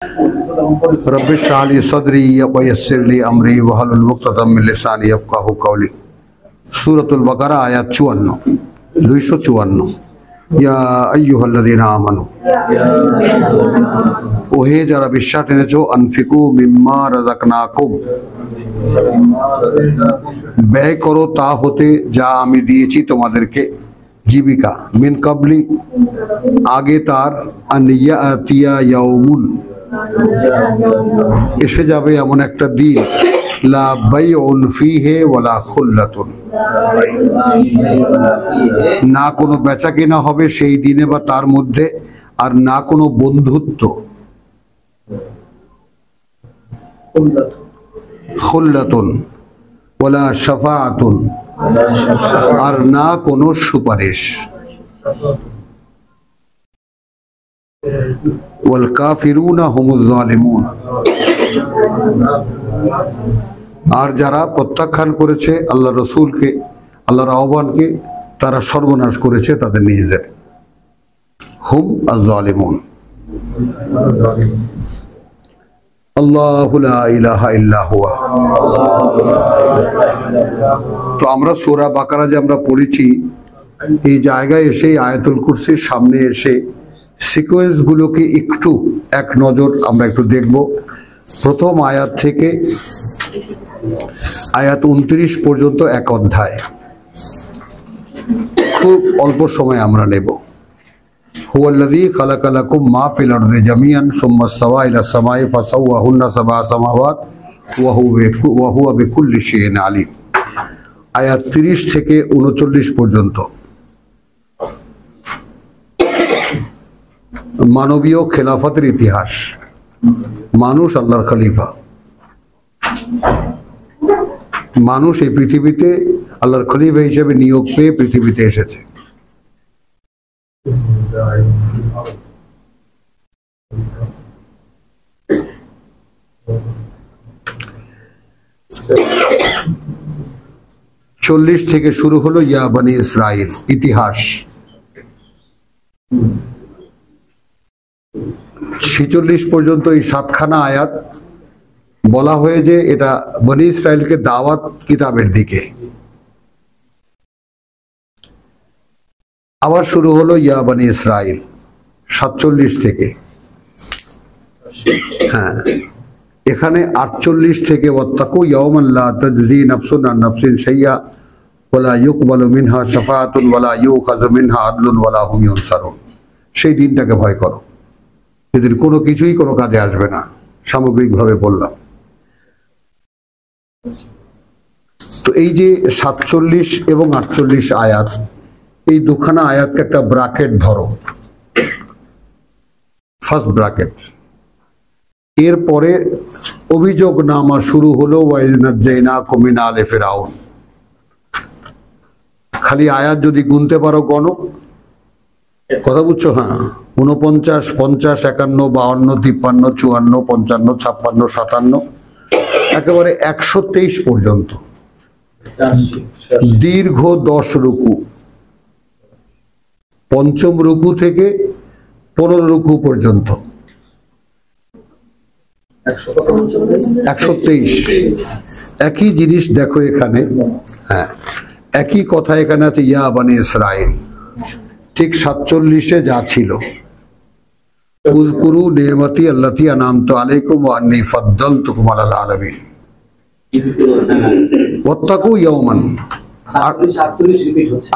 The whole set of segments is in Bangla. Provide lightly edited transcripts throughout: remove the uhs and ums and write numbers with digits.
रब्बि इश्रह ली सदरी व यस्सिर ली अमरी वहलुल उक़दतम मिन लिसानी यफ़क़हू क़ौली। सूरतुल बक़रा आयत 54 254। या अय्युहल्लज़ीना आमनू, ओहे যারা বিশ্বাস এনেছো, আনফিকু মিম্মা রাযাকনাকুম, ব্যয় করো তা হতে যা আমি দিয়েছি তোমাদেরকে জীবিকা, মিন কাবলি আগে তার, আন ইয়াতিয়া ইয়াউমুন এসে যাবে এমন একটা দিন, লা বাইউন ফীহি ওয়ালা খুল্লাতুন, না কোনো বেচা কেনা হবে সেই দিনে বা তার মধ্যে, আর না কোনো বন্ধুত্ব, খুল্লাতুন ওয়ালা শাফাআতুন, আর না কোনো সুপারিশ, ওয়াল কাফিরুনা হুমুজ জালিমুন, আর যারা প্রত্যাখ্যান করেছে আল্লাহ রসুলকে, আল্লাহর আহ্বানকে, তারা সর্বনাশ করেছে তাদের নিজেদের। হুম আয-জালিমুন। আল্লাহু লা ইলাহা ইল্লা হুয়া। তো আমরা সূরা বাকারা যে আমরা পড়েছি, এই জায়গায় এসে আয়াতুল কুরসির সামনে এসে সিকোয়েন্স গুলোকে একটু এক নজর আমরা একটু দেখব। প্রথম আয়াত থেকে আয়াত 29 পর্যন্ত এক অধ্যায়, খুব অল্প সময় আমরা নেব। হুয়াল্লাযী খালাকা লাকুম মা ফিল আরদি জামিআন সুম্মা ইসতাওয়া ইলাস সামাই ফাসাওয়াহুন্না সাবআ সামাওয়াত ওয়া হুয়া বিকুল্লি শাইইন আলীম। আয়াত 30 থেকে 39 পর্যন্ত মানবীয় খেলাফতের ইতিহাস। মানুষ আল্লাহর খলিফা, মানুষ এই পৃথিবীতে আল্লাহর খলিফা হিসেবে নিয়োগ পেয়ে পৃথিবীতে এসেছে। চল্লিশ থেকে শুরু হলো ইয়া বনি ইসরাইল ইতিহাস। 46 পর্যন্ত এই 7খানা আয়াত বলা হয়ে যে এটা বনি ইসরাইলকে দাওয়াত কিতাবের দিকে। আবার শুরু হলো ইয়া বনি ইসরাইল 47 থেকে। হ্যাঁ, এখানে 48 থেকে ওয়াত্তাকু ইয়াওমান লা তাজজি নাফসুন আন নাফসিন শাইআ ওয়ালা ইউকবালু মিনহা শাফাআতুন ওয়ালা ইউখাযু মিনহা আদলুন ওয়ালা হুম ইউনসারুন। সেই দিনটাকে ভয় করো, যেদিন কোনো কিছুই কোনো কাজে আসবে না, সামগ্রিকভাবে বললাম। তো এই যে 47 এবং 48 আয়াত, এই দুখানা আয়াতকে একটা ব্র্যাকেট ধরো, ফার্স্ট ব্র্যাকেট। এরপরে অভিযোগ নামা শুরু হলো, ওয়াইয নাজ্জাইনাকুম মিন আলি ফিরআউন। খালি আয়াত যদি গুনতে পারো গণো, কথা বুঝছো? হ্যাঁ, 49, 50, 51, 52, 53, 54, 55, 56, 57, একেবারে 123 পর্যন্ত দীর্ঘ 10 রুকু। পঞ্চম রুকু থেকে 15 রুকু পর্যন্ত 123। একই জিনিস দেখো এখানে, হ্যাঁ একই কথা এখানে আছে, ইয়া বনি ইসরাইল। ঠিক 47-এ যা ছিল, উযকুরু নি'মাতি আল্লাতী আন'আমতু আলাইকুম ওয়া আন্নী ফাদ্দালতুকুম আলাল আলামিন ওয়াত্তাকু ইয়াওমান।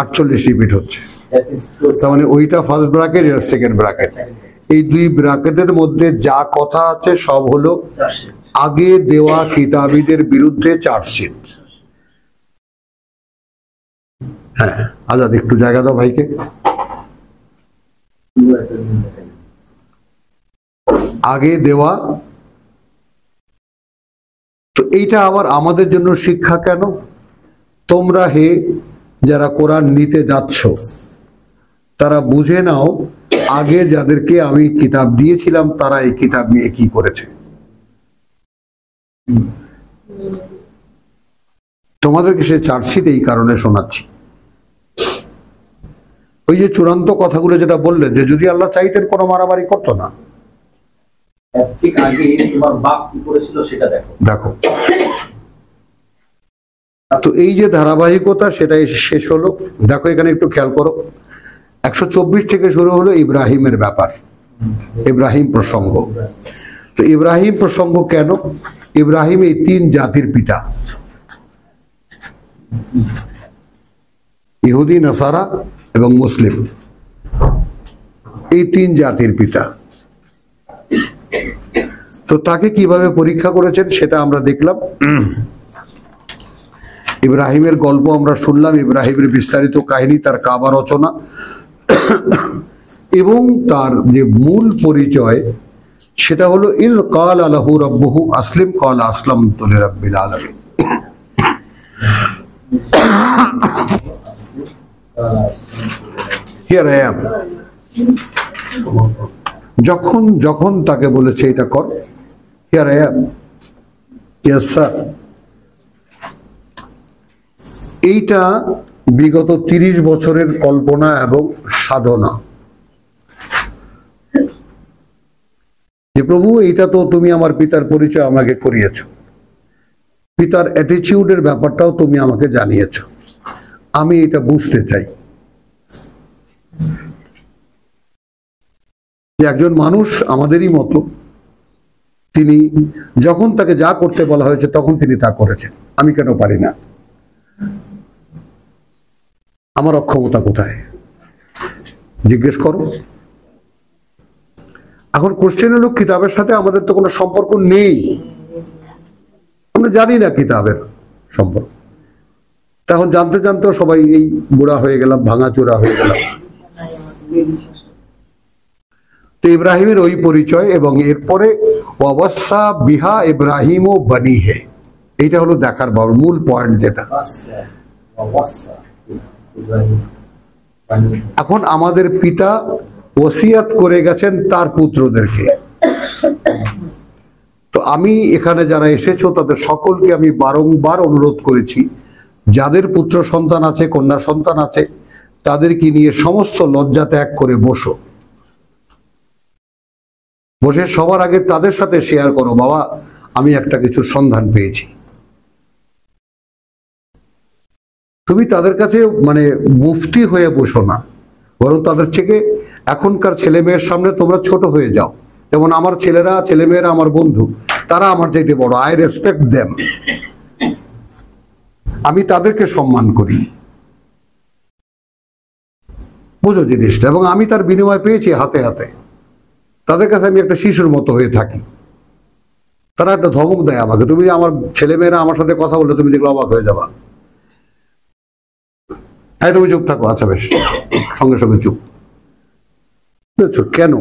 48 রিপিট হচ্ছে, তার মানে ওইটা ফার্স্ট ব্র্যাকেট, এটা সেকেন্ড ব্র্যাকেট। এই দুই ব্র্যাকেটের মধ্যে যা কথা আছে সব হলো আগে দেওয়া কিতাবীদের বিরুদ্ধে চার্জশিট। হ্যাঁ, আজাদ একটু জায়গা দাও ভাইকে। আগে দেওয়া, তো এইটা আবার আমাদের জন্য শিক্ষা কেন? তোমরা হে যারা কোরআন নিতে যাচ্ছ, তারা বুঝে নাও আগে যাদেরকে আমি কিতাব দিয়েছিলাম তারা এই কিতাব নিয়ে কি করেছে। তোমাদেরকে সে চার্জশিট এই কারণে শোনাচ্ছি। ওই যে চূড়ান্ত কথাগুলো যেটা বললে, যে যদি আল্লাহ চাইতেন কোনো মারামারি করতো না, ঠিক আগে তোমার বাপ কি করেছিল সেটা দেখো। দেখো, তো এই যে ধারাবাহিকতা সেটা শেষ হলো। দেখো এখানে একটু খেয়াল করো, 124 থেকে শুরু হলো ইব্রাহিমের ব্যাপার, ইব্রাহিম প্রসঙ্গ। তো ইব্রাহিম প্রসঙ্গ কেন? ইব্রাহিম এই 3 জাতির পিতা, ইহুদি, নাসারা এবং মুসলিম, এই 3 জাতির পিতা। তো তাকে কিভাবে পরীক্ষা করেছেন সেটা আমরা দেখলাম। ইব্রাহিমের গল্প আমরা শুনলাম, ইব্রাহিমের বিস্তারিত কাহিনী, তার কাবা রচনা এবং তার যে মূল পরিচয় সেটা হলো ইল কাল আলাহু রাব্বুহু আসলিম কাল আসলামতু লিরাব্বিল আলামিন। Here I am. যখন যখন তাকে বলেছে এটা কর, here I am, yes sir. এইটা বিগত 30 বছরের কল্পনা এবং সাধনা, যে প্রভু এইটা তো তুমি আমার পিতার পরিচয় আমাকে করিয়েছ, পিতার অ্যাটিটিউডের ব্যাপারটাও তুমি আমাকে জানিয়েছ, আমি এটা বুঝতে চাই যে একজন মানুষ আমাদেরই মতো, তিনি যখন তাকে যা করতে বলা হয়েছে তখন তিনি তা করেছেন, আমি কেন পারি না? আমার অক্ষমতা কোথায়? জিজ্ঞেস করো। এখন কোশ্চেন হলো, কিতাবের সাথে আমাদের তো কোনো সম্পর্ক নেই, আমরা জানি না কিতাবের সম্পর্ক। তখন জানতে জানতেও সবাই এই বুড়া হয়ে গেলাম, ভাঙাচোরা হয়ে গেলাম। তো ইব্রাহিমের ওই পরিচয়, এবং এরপরে ওয়াসাা বিহা ইব্রাহিম ও বানিহে, এইটা হলো দেখার মূল পয়েন্ট যেটা। এখন আমাদের পিতা ওসিয়াত করে গেছেন তার পুত্রদেরকে। তো আমি এখানে যারা এসেছো তাদের সকলকে আমি বারংবার অনুরোধ করেছি, যাদের পুত্র সন্তান আছে, কন্যা সন্তান আছে, তাদেরকে নিয়ে সমস্ত লজ্জা ত্যাগ করে বসো, বসে সবার আগে তাদের সাথে শেয়ার করো, বাবা আমি একটা কিছুর সন্ধান পেয়েছি। তুমি তাদের কাছে মানে মুফতি হয়ে বসো না, বরং তাদের থেকে এখনকার ছেলে মেয়ের সামনে তোমরা ছোট হয়ে যাও। যেমন আমার ছেলেরা, ছেলে মেয়েরা আমার বন্ধু, তারা আমার চাইতে বড়, আই রেসপেক্ট দেম, আমি তাদেরকে সম্মান করি, বুঝো জিনিসটা। এবং আমি তার বিনিময় পেয়েছি হাতে হাতে, তাদের কাছে আমি একটা শিশুর মতো হয়ে থাকি। তারা একটা ধমক দেয় আমাকে, তুমি আমার ছেলে মেয়েরা আমার সাথে কথা বললে তুমি দেখলে অবাক হয়ে যাবা, হ্যাঁ তুমি চুপ থাকো, আচ্ছা বেশ, সঙ্গে সঙ্গে চুপ। বুঝেছো কেন?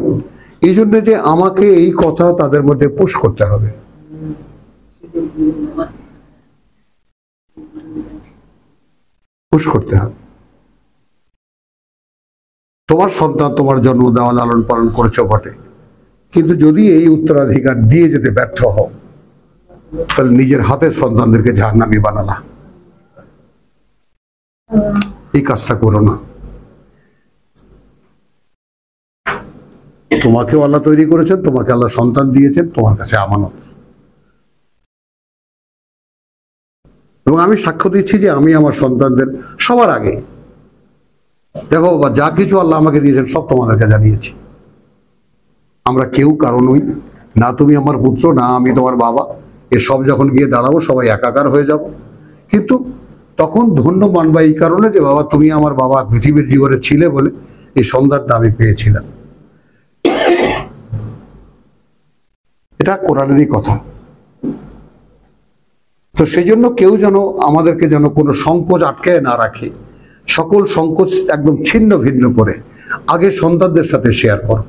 এই জন্য যে আমাকে এই কথা তাদের মধ্যে পুশ করতে হবে। পুশ করতে হবে। তোমার সন্তান তোমার জন্ম দেওয়া, লালন পালন করেছো বটে, কিন্তু যদি এই উত্তরাধিকার দিয়ে যেতে ব্যর্থ হও, তাহলে নিজের হাতের সন্তানদেরকে জাহান্নামী বানালা। এই কাজটা করো না। তোমাকেও আল্লাহ তৈরি করেছেন, তোমাকে আল্লাহ সন্তান দিয়েছেন, তোমার কাছে আমানত। এবং আমি সাক্ষ্য দিচ্ছি যে আমি আমার সন্তানদের সবার আগে, দেখো বাবা, যা কিছু আল্লাহ আমাকে দিয়েছেন সব তোমাদেরকে জানিয়েছি। আমরা কেউ কারো নই, না তুমি আমার পুত্র, না আমি তোমার বাবা। এসব যখন গিয়ে দাঁড়াবো সবাই একাকার হয়ে যাব। কিন্তু তখন ধন্য মানবা এই কারণে যে বাবা তুমি আমার বাবা পৃথিবীর জীবনে ছিলে বলে এই সন্তানটা আমি পেয়েছিলাম। এটা কোরআনেরই কথা। তো সেই জন্য কেউ যেন আমাদেরকে যেন কোনো সংকোচ আটকে না রাখে, সকল সংকোচ একদম ছিন্ন ভিন্ন করে আগে সন্তানদের সাথে শেয়ার করো,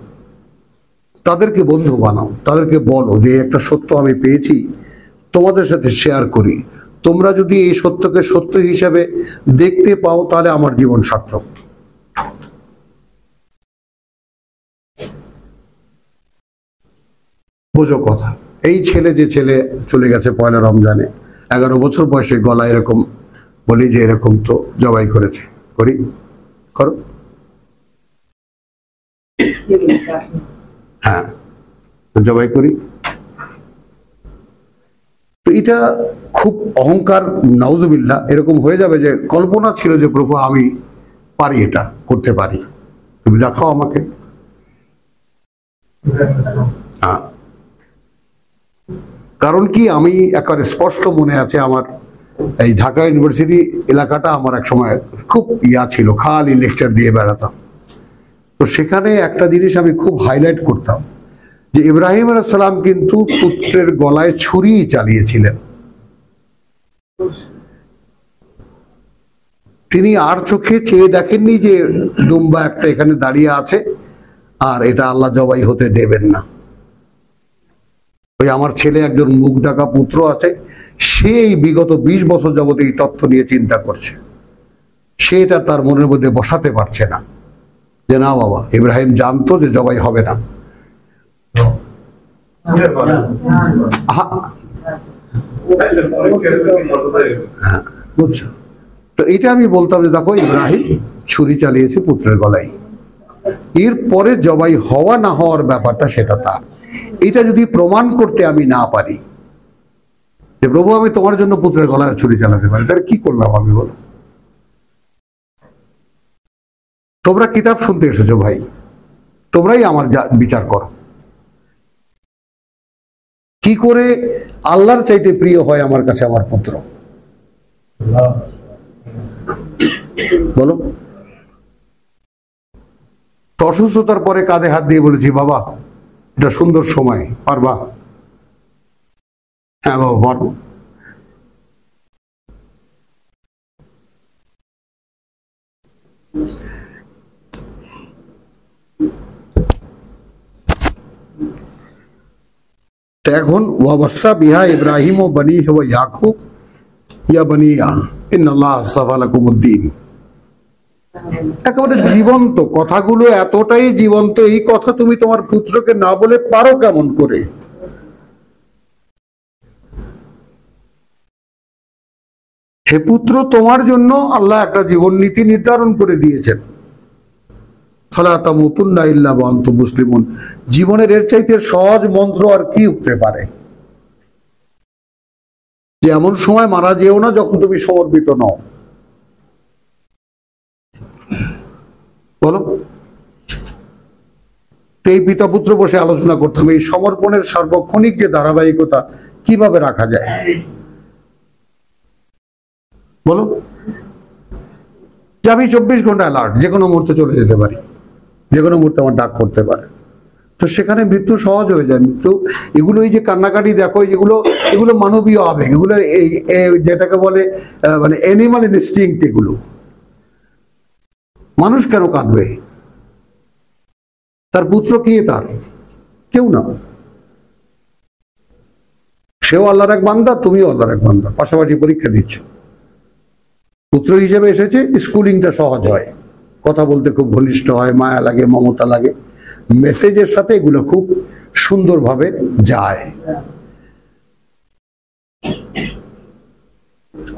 তাদেরকে বন্ধু বানাও, তাদেরকে বলো যে একটা সত্য আমি পেয়েছি, তোমাদের সাথে শেয়ার করি। তোমরা যদি এই সত্যকে সত্য হিসাবে দেখতে পাও তাহলে আমার জীবন সার্থক। বোঝো কথা। এই ছেলে, যে ছেলে চলে গেছে পয়লা রমজানে, 11 বছর বয়সে, গলা এরকম বলি যে এরকম তো জবাই করেছে, করি করো। হ্যাঁ, জবাই করি। তো এটা খুব অহংকার, নাউজুবিল্লাহ, এরকম হয়ে যাবে যে কল্পনা ছিল যে প্রভু আমি পারি, এটা করতে পারি, তুমি দেখাও আমাকে। হ্যাঁ, কারণ কি আমি একেবারে স্পষ্ট মনে আছে, আমার এই ঢাকা ইউনিভার্সিটি এলাকাটা আমার এক সময় খুব ছিল, খালি লেকচার দিয়ে বেড়াতাম। তো সেখানে একটা জিনিস আমি খুব হাইলাইট করতাম যে ইব্রাহিম আলাইহিস সালাম কিন্তু পুত্রের গলায় ছুরি চালিয়েছিলেন। তিনি আর চোখে চেয়ে দেখেননি যে দুম্বা একটা এখানে দাঁড়িয়ে আছে আর এটা আল্লাহ জবাই হতে দেবেন না। ওই আমার ছেলে একজন মুখ ঢাকা পুত্র আছে, সেই বিগত 20 বছর যাবত এই তথ্য নিয়ে চিন্তা করছে, সে এটা তার মনের মধ্যে বসাতে পারছে না যে না বাবা, ইব্রাহিম জানতো যে জবাই হবে না। হ্যাঁ, বুঝছো? তো এটা আমি বলতাম যে দেখো ইব্রাহিম ছুরি চালিয়েছে পুত্রের গলায়, এরপরে জবাই হওয়া না হওয়ার ব্যাপারটা সেটা তার। এটা যদি প্রমাণ করতে আমি না পারি যে প্রভু আমি তোমার জন্য পুত্রের গলায় ছুরি চালাতে পারি, তাহলে কি করলাম আমি, বলো? তোমরা কিতাব শুনতে এসেছো ভাই, তোমরাই আমার বিচার করো, কি করে আল্লাহর চাইতে প্রিয় হয় আমার কাছে আমার পুত্র, বলো? তো অসুস্থতার পরে কাঁধে হাত দিয়ে বলেছি বাবা এটা সুন্দর সময়, পারবা? হ্যাঁ বাবা পারবো। এখন ওয়াবসা বিহা ইব্রাহিম ও বনিহি ওয়া ইয়াকুব ইয়া বনিয়া ইন্নাল্লাহ আস্তাফা লাকুমুদ্দিন। একেবারে জীবন্ত কথাগুলো, এতটাই জীবন্ত, এই কথা তুমি তোমার পুত্রকে না বলে পারো কেমন করে? হে পুত্র, তোমার জন্য আল্লাহ একটা জীবন নীতি নির্ধারণ করে দিয়েছেন, ফালা তামুতুন্না ইল্লা ওয়া আনতুম মুসলিমুন। জীবনের এর চাইতে সহজ মন্ত্র আর কি হতে পারে? যে এমন সময় মারা যেও না যখন তুমি সমর্পিত নও, বলো? এই পিতা পুত্র বসে আলোচনা করতাম এই সমর্পণের সার্বক্ষণিক যে ধারাবাহিকতা কিভাবে রাখা যায়, বলো? যে আমি 24 ঘন্টা অ্যালার্ট, যে কোনো মুহূর্তে চলে যেতে পারি, যে কোনো মুহূর্তে আমার ডাক পড়তে পারে। তো সেখানে মৃত্যু সহজ হয়ে যায়। মৃত্যু এগুলো, এই যে কান্নাকাটি দেখো, এগুলো মানবীয় আবেগ, এগুলো যেটাকে বলে মানে অ্যানিমাল ইনস্টিংক্ট। এগুলো মানুষ কেন কাঁদবে? তার পুত্র কে? তার কেউ না, সেও আল্লাহর এক বান্দা, তুমিও আল্লাহর এক বান্দা, পাশাপাশি পরীক্ষা দিচ্ছ। পুত্র হিসেবে এসেছে, স্কুলিংটা সহজ হয়, কথা বলতে খুব ঘনিষ্ঠ হয়, মায়া লাগে, মমতা লাগে, মেসেজের সাথে এগুলো খুব সুন্দরভাবে যায়।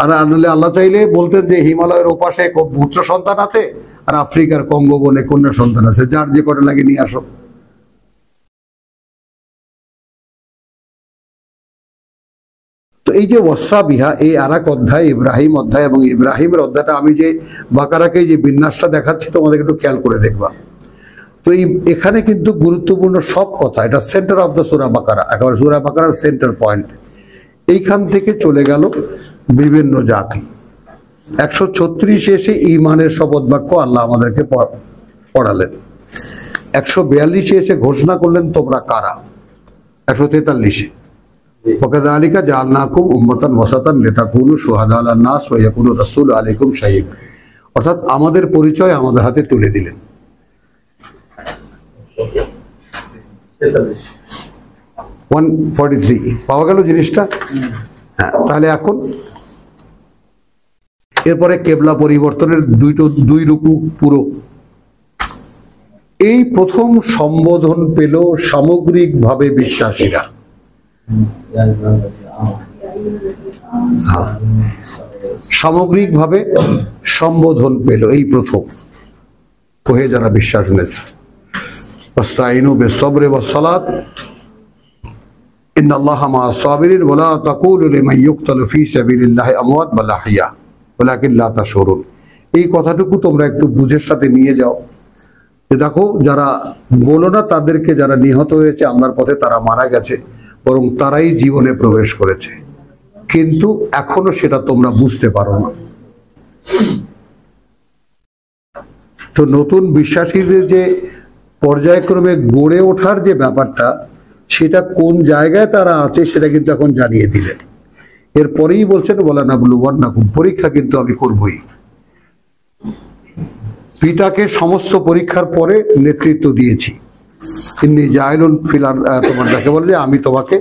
আর আনলে আল্লাহ চাইলে বলতেন যে হিমালয়ের ওপাশে পুত্র সন্তান আছে আর আফ্রিকার কঙ্গো বনে কন্যা সন্তান আছে, যার যে কটা লাগে নিয়ে আসো। তো এই যে ওয়াসা বিহা, এই আর এক অধ্যায় ইব্রাহিম অধ্যায়, এবং ইব্রাহিমের অধ্যায়টা আমি যে বাকারাকে যে বিন্যাসটা দেখাচ্ছি তোমাদের একটু খেয়াল করে দেখবা। তো এখানে কিন্তু গুরুত্বপূর্ণ সব কথা, এটা সেন্টার অফ দ্য সূরা বাকারা, একেবারে সূরা বাকারার সেন্টার পয়েন্ট। এইখান থেকে চলে গেল বিভিন্ন জাতি। 136 এসে ঈমানের শপথ বাক্য আল্লাহ আমাদেরকে পড়ালেন। 142 এসে ঘোষণা করলেন তোমরা কারা। 143 ওয়াকাযালিকা জাআলনাকুম উম্মাতান ওয়াসাতান লিতাকুনু শুহাদা আলান নাস ওয়া ইয়াকুনা রাসূলু আলাইকুম শাহীদ, অর্থাৎ আমাদের পরিচয় আমাদের হাতে তুলে দিলেন। 143 পাওয়া গেল জিনিসটা। হ্যাঁ, তাহলে এখন এরপরে কেবলা পরিবর্তনের দুই রুকু পুরো। এই প্রথম সম্বোধন পেল সামগ্রিকভাবে বিশ্বাসীরা। সামগ্রিকভাবে সম্বোধন পেল এই প্রথম, কোহে যারা বিশ্বাস এনেছে। ওয়াস্তাইনু বিসসবরি ওয়াসসালাত ইন্নাল্লাহা মা'আস সাবিরিন ওয়া লা তাকুলু লিমান ইউকতালু ফী সাবিলিল্লাহি আমওয়াত বাল আহইয়া ওয়ালাকিন লা তাশউরুন। এই কথাটুকু তোমরা একটু বুঝের সাথে নিয়ে যাও যে দেখো, যারা বলো না তাদেরকে যারা নিহত হয়েছে আল্লাহর পথে, তারা মারা গেছে, বরং তারাই জীবনে প্রবেশ করেছে, কিন্তু এখনো সেটা তোমরা বুঝতে পারো না। তো নতুন বিশ্বাসীদের যে পর্যায়ক্রমে গড়ে ওঠার যে ব্যাপারটা, সেটা কোন জায়গায় তারা আছে সেটা কিন্তু এখন জানিয়ে দিলেন। এরপরেই বলছেন ওয়ালা নাবলুওয়ান্নাকুম, পরীক্ষা কিন্তু আমি করবই। পিতাকে সমস্ত পরীক্ষার পরে নেতৃত্ব দিয়েছি। ইন্নী জাইলুন ফিল আরদ, তোমার যাকে বলে যে আমি তোমাকে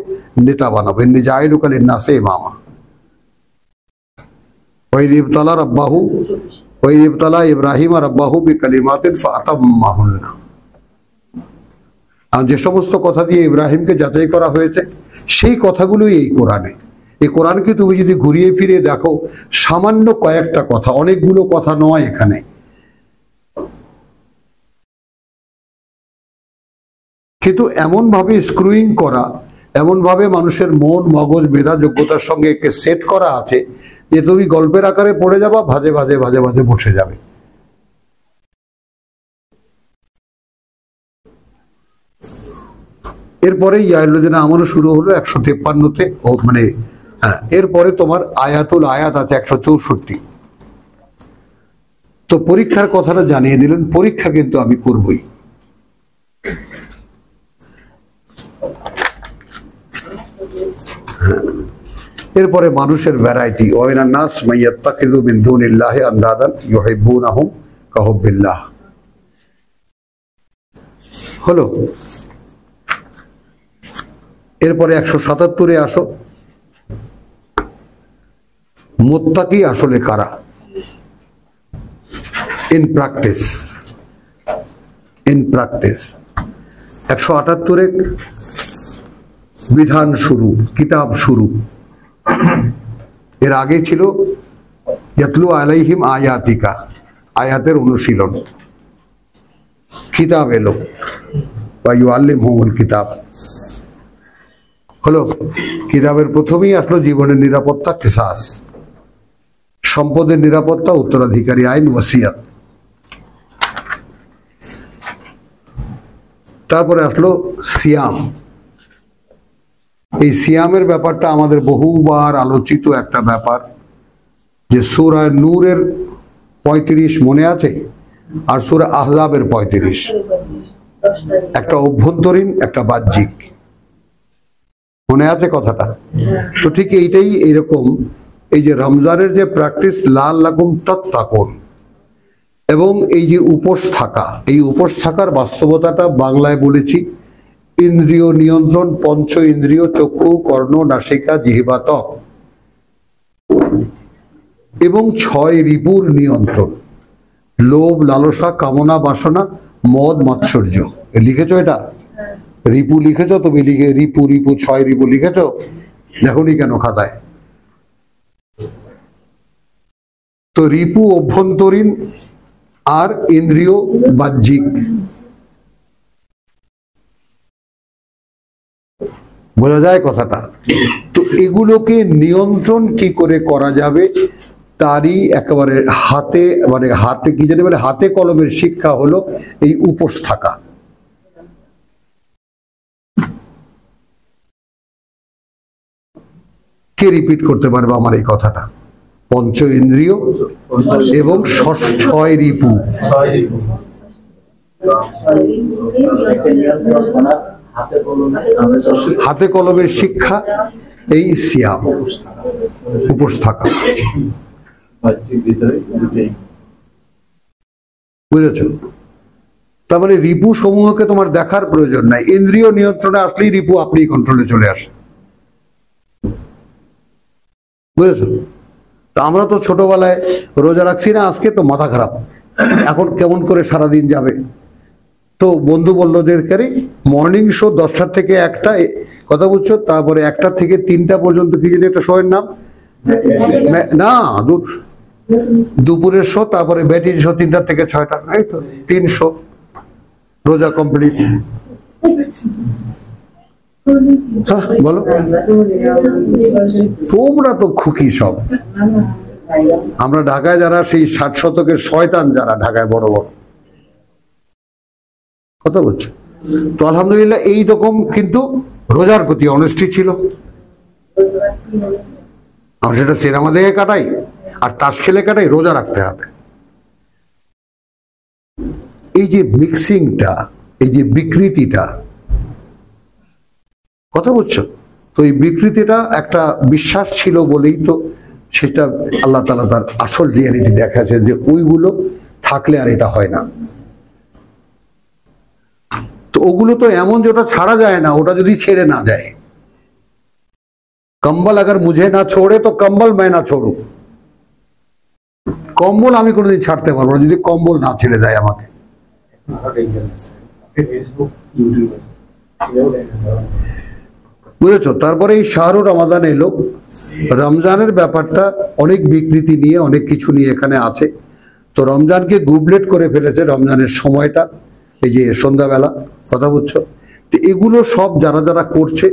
নেতা বানাবো। ইন্নী জাইলুকা লিন্নাসি ইমামা। ওয়াইদ ইবতালা ইব্রাহিম রাব্বাহু বিকালিমাতিন ফাতাম্মাহুন্না। আর যে সমস্ত কথা দিয়ে ইব্রাহিমকে যাচাই করা হয়েছে সেই কথাগুলোই এই কোরআনে। এই কোরআনকে তুমি যদি ঘুরিয়ে ফিরিয়ে দেখো, সামান্য কয়েকটা কথা, অনেকগুলো কথা নয় এখানে। কিন্তু এমন ভাবে স্ক্রুইং করা, এমন ভাবে মানুষের মন, মগজ, মেধা, যোগ্যতার সঙ্গে একে সেট করা আছে যে তুমি গল্পের আকারে পড়ে যাবা, ভাজে ভাজে ভাজে ভাজে বসে যাবে। এরপরে ইয়াইলুদ্দিন আমারও শুরু হলো 153-তে, ও মানে হ্যাঁ, এরপরে তোমার আয়াতুল আয়াত আছে 164। তো পরীক্ষার কথাটা জানিয়ে দিলেন, পরীক্ষা কিন্তু আমি করবই। এরপরে মানুষের ভ্যারাইটি, ওয়ামিনান নাস মাইয়াত্তাখিযু মিন দুনিল্লাহি আনদাদান ইউহিব্বুনাহুম কাহুব্বিল্লাহ। হলো। এরপরে 177-এ আসো, মুত্তাকি আসলে কারা ইন প্র্যাকটিস। 178-এ বিধান শুরু, কিতাব শুরু। এর আগে ছিল ইয়াতলু আলাইহিম আয়াতিকা, আয়াতের অনুশীলন। কিতাব এলো, ওয়া ইউআল্লিমুহুমুল কিতাব। হলো। কিতাবের প্রথমেই আসলো জীবনের নিরাপত্তা, কিসাস, সম্পদের নিরাপত্তা, উত্তরাধিকারী আইন, ওয়াসিয়াত। তারপরে আসলো সিয়াম। এই সিয়ামের ব্যাপারটা আমাদের বহুবার আলোচিত একটা ব্যাপার, যে সূরা নূরের 35 মনে আছে, আর সূরা আহজাবের 35, একটা অভ্যন্তরীণ, একটা বাহ্যিক। মনে আছে কথাটা? তো ঠিক এইটাই এইরকম, এই যে রমজানের যে প্র্যাকটিস, লাআল্লাকুম তাত্তাকুন, এবং এই যে উপোস থাকা, এই উপোস থাকার বাস্তবতাটা বাংলায় বলেছি ইন্দ্রিয় নিয়ন্ত্রণ, পঞ্চ ইন্দ্রিয়, চক্ষু, কর্ণ, নাসিকা, জিহ্বা, ত্বক, এবং 6 রিপুর নিয়ন্ত্রণ, লোভ, লালসা, কামনা, বাসনা, মদ, মাৎসর্য। লিখেছো এটা? রিপু লিখেছো তুমি? লিখে রিপু 6 রিপু লিখেছো? দেখোনি কেন খাতায়? তো রিপু অভ্যন্তরীণ আর ইন্দ্রিয় বাহ্যিক। বোঝা যায় কথাটা? তো এগুলোকে নিয়ন্ত্রণ কি করে করা যাবে তারই একেবারে হাতে, মানে হাতে কি জানি বলে, হাতে কলমের শিক্ষা হলো এই উপোস থাকা। কে রিপিট করতে পারবে আমার এই কথাটা? পঞ্চ ইন্দ্রিয় এবং 6 রিপু। হাতে কলমের শিক্ষা, এই সিয়াম, উপোস থাকা। বুঝেছ? তার মানে রিপু সমূহকে তোমার দেখার প্রয়োজন নাই, ইন্দ্রিয় নিয়ন্ত্রণে আসলেই রিপু আপনি কন্ট্রোলে চলে আসে। বুঝেছো? তো আমরা তো ছোটবেলায় রোজা রাখছি না, আজকে তো মাথা খারাপ, এখন কেমন করে সারাদিন যাবে। তো বন্ধু বললো যে মর্নিং শো 10টা থেকে 1টা, কথা বুঝছো? তারপরে 1টা থেকে 3টা পর্যন্ত কি জানি একটা শোয়ের নাম, না দুপুরের শো, তারপরে ব্যাটিং শো 3টা থেকে 6টা, এই তো 3 শো, রোজা কমপ্লিট। হ্যাঁ বলো, তোমরা তো খুকি সব। আমরা ঢাকায় যারা সেই 60 শতকের শয়তান, যারা ঢাকায় বড় বড় কথা বলছো, তো আলহামদুলিল্লাহ এই রকম কিন্তু রোজার প্রতি অনেস্টি ছিল। আমরা সেটা সিনেমা দেখে কাটাই আর তাস খেলে কাটাই, রোজা রাখতে হবে। এই যে মিক্সিংটা, এই যে বিকৃতিটা, কথা বলছো, তো এই বিকৃতিটা একটা বিশ্বাস ছিল বলেই তো সেটা আল্লাহ তাআলা তার আসল রিয়ালিটি দেখাচ্ছে যে ওইগুলো থাকলে আর এটা হয় না। তো ওগুলো তো এমন যে ওটা ছাড়া যায় না, ওটা যদি ছেড়ে না যায়। কম্বল আগার মুঝে না ছোড়ে তো কম্বল मैं না छोड़ू। কম্বল আমি কোনোদিন ছাড়তে পারবো না যদি কম্বল না ছেড়ে দেয় আমাকে। বুঝেছো? তারপরে এই শাহরুর রমাদান এলো, রমজানের ব্যাপারটা অনেক বিকৃতি নিয়ে, অনেক কিছু নিয়ে এখানে আছে। তো রমজানকে গুবলেট করে ফেলেছে রমজানের সময়টা, এই যে সন্ধ্যাবেলা, কথা বুঝছো, তো এগুলো সব যারা যারা করছে,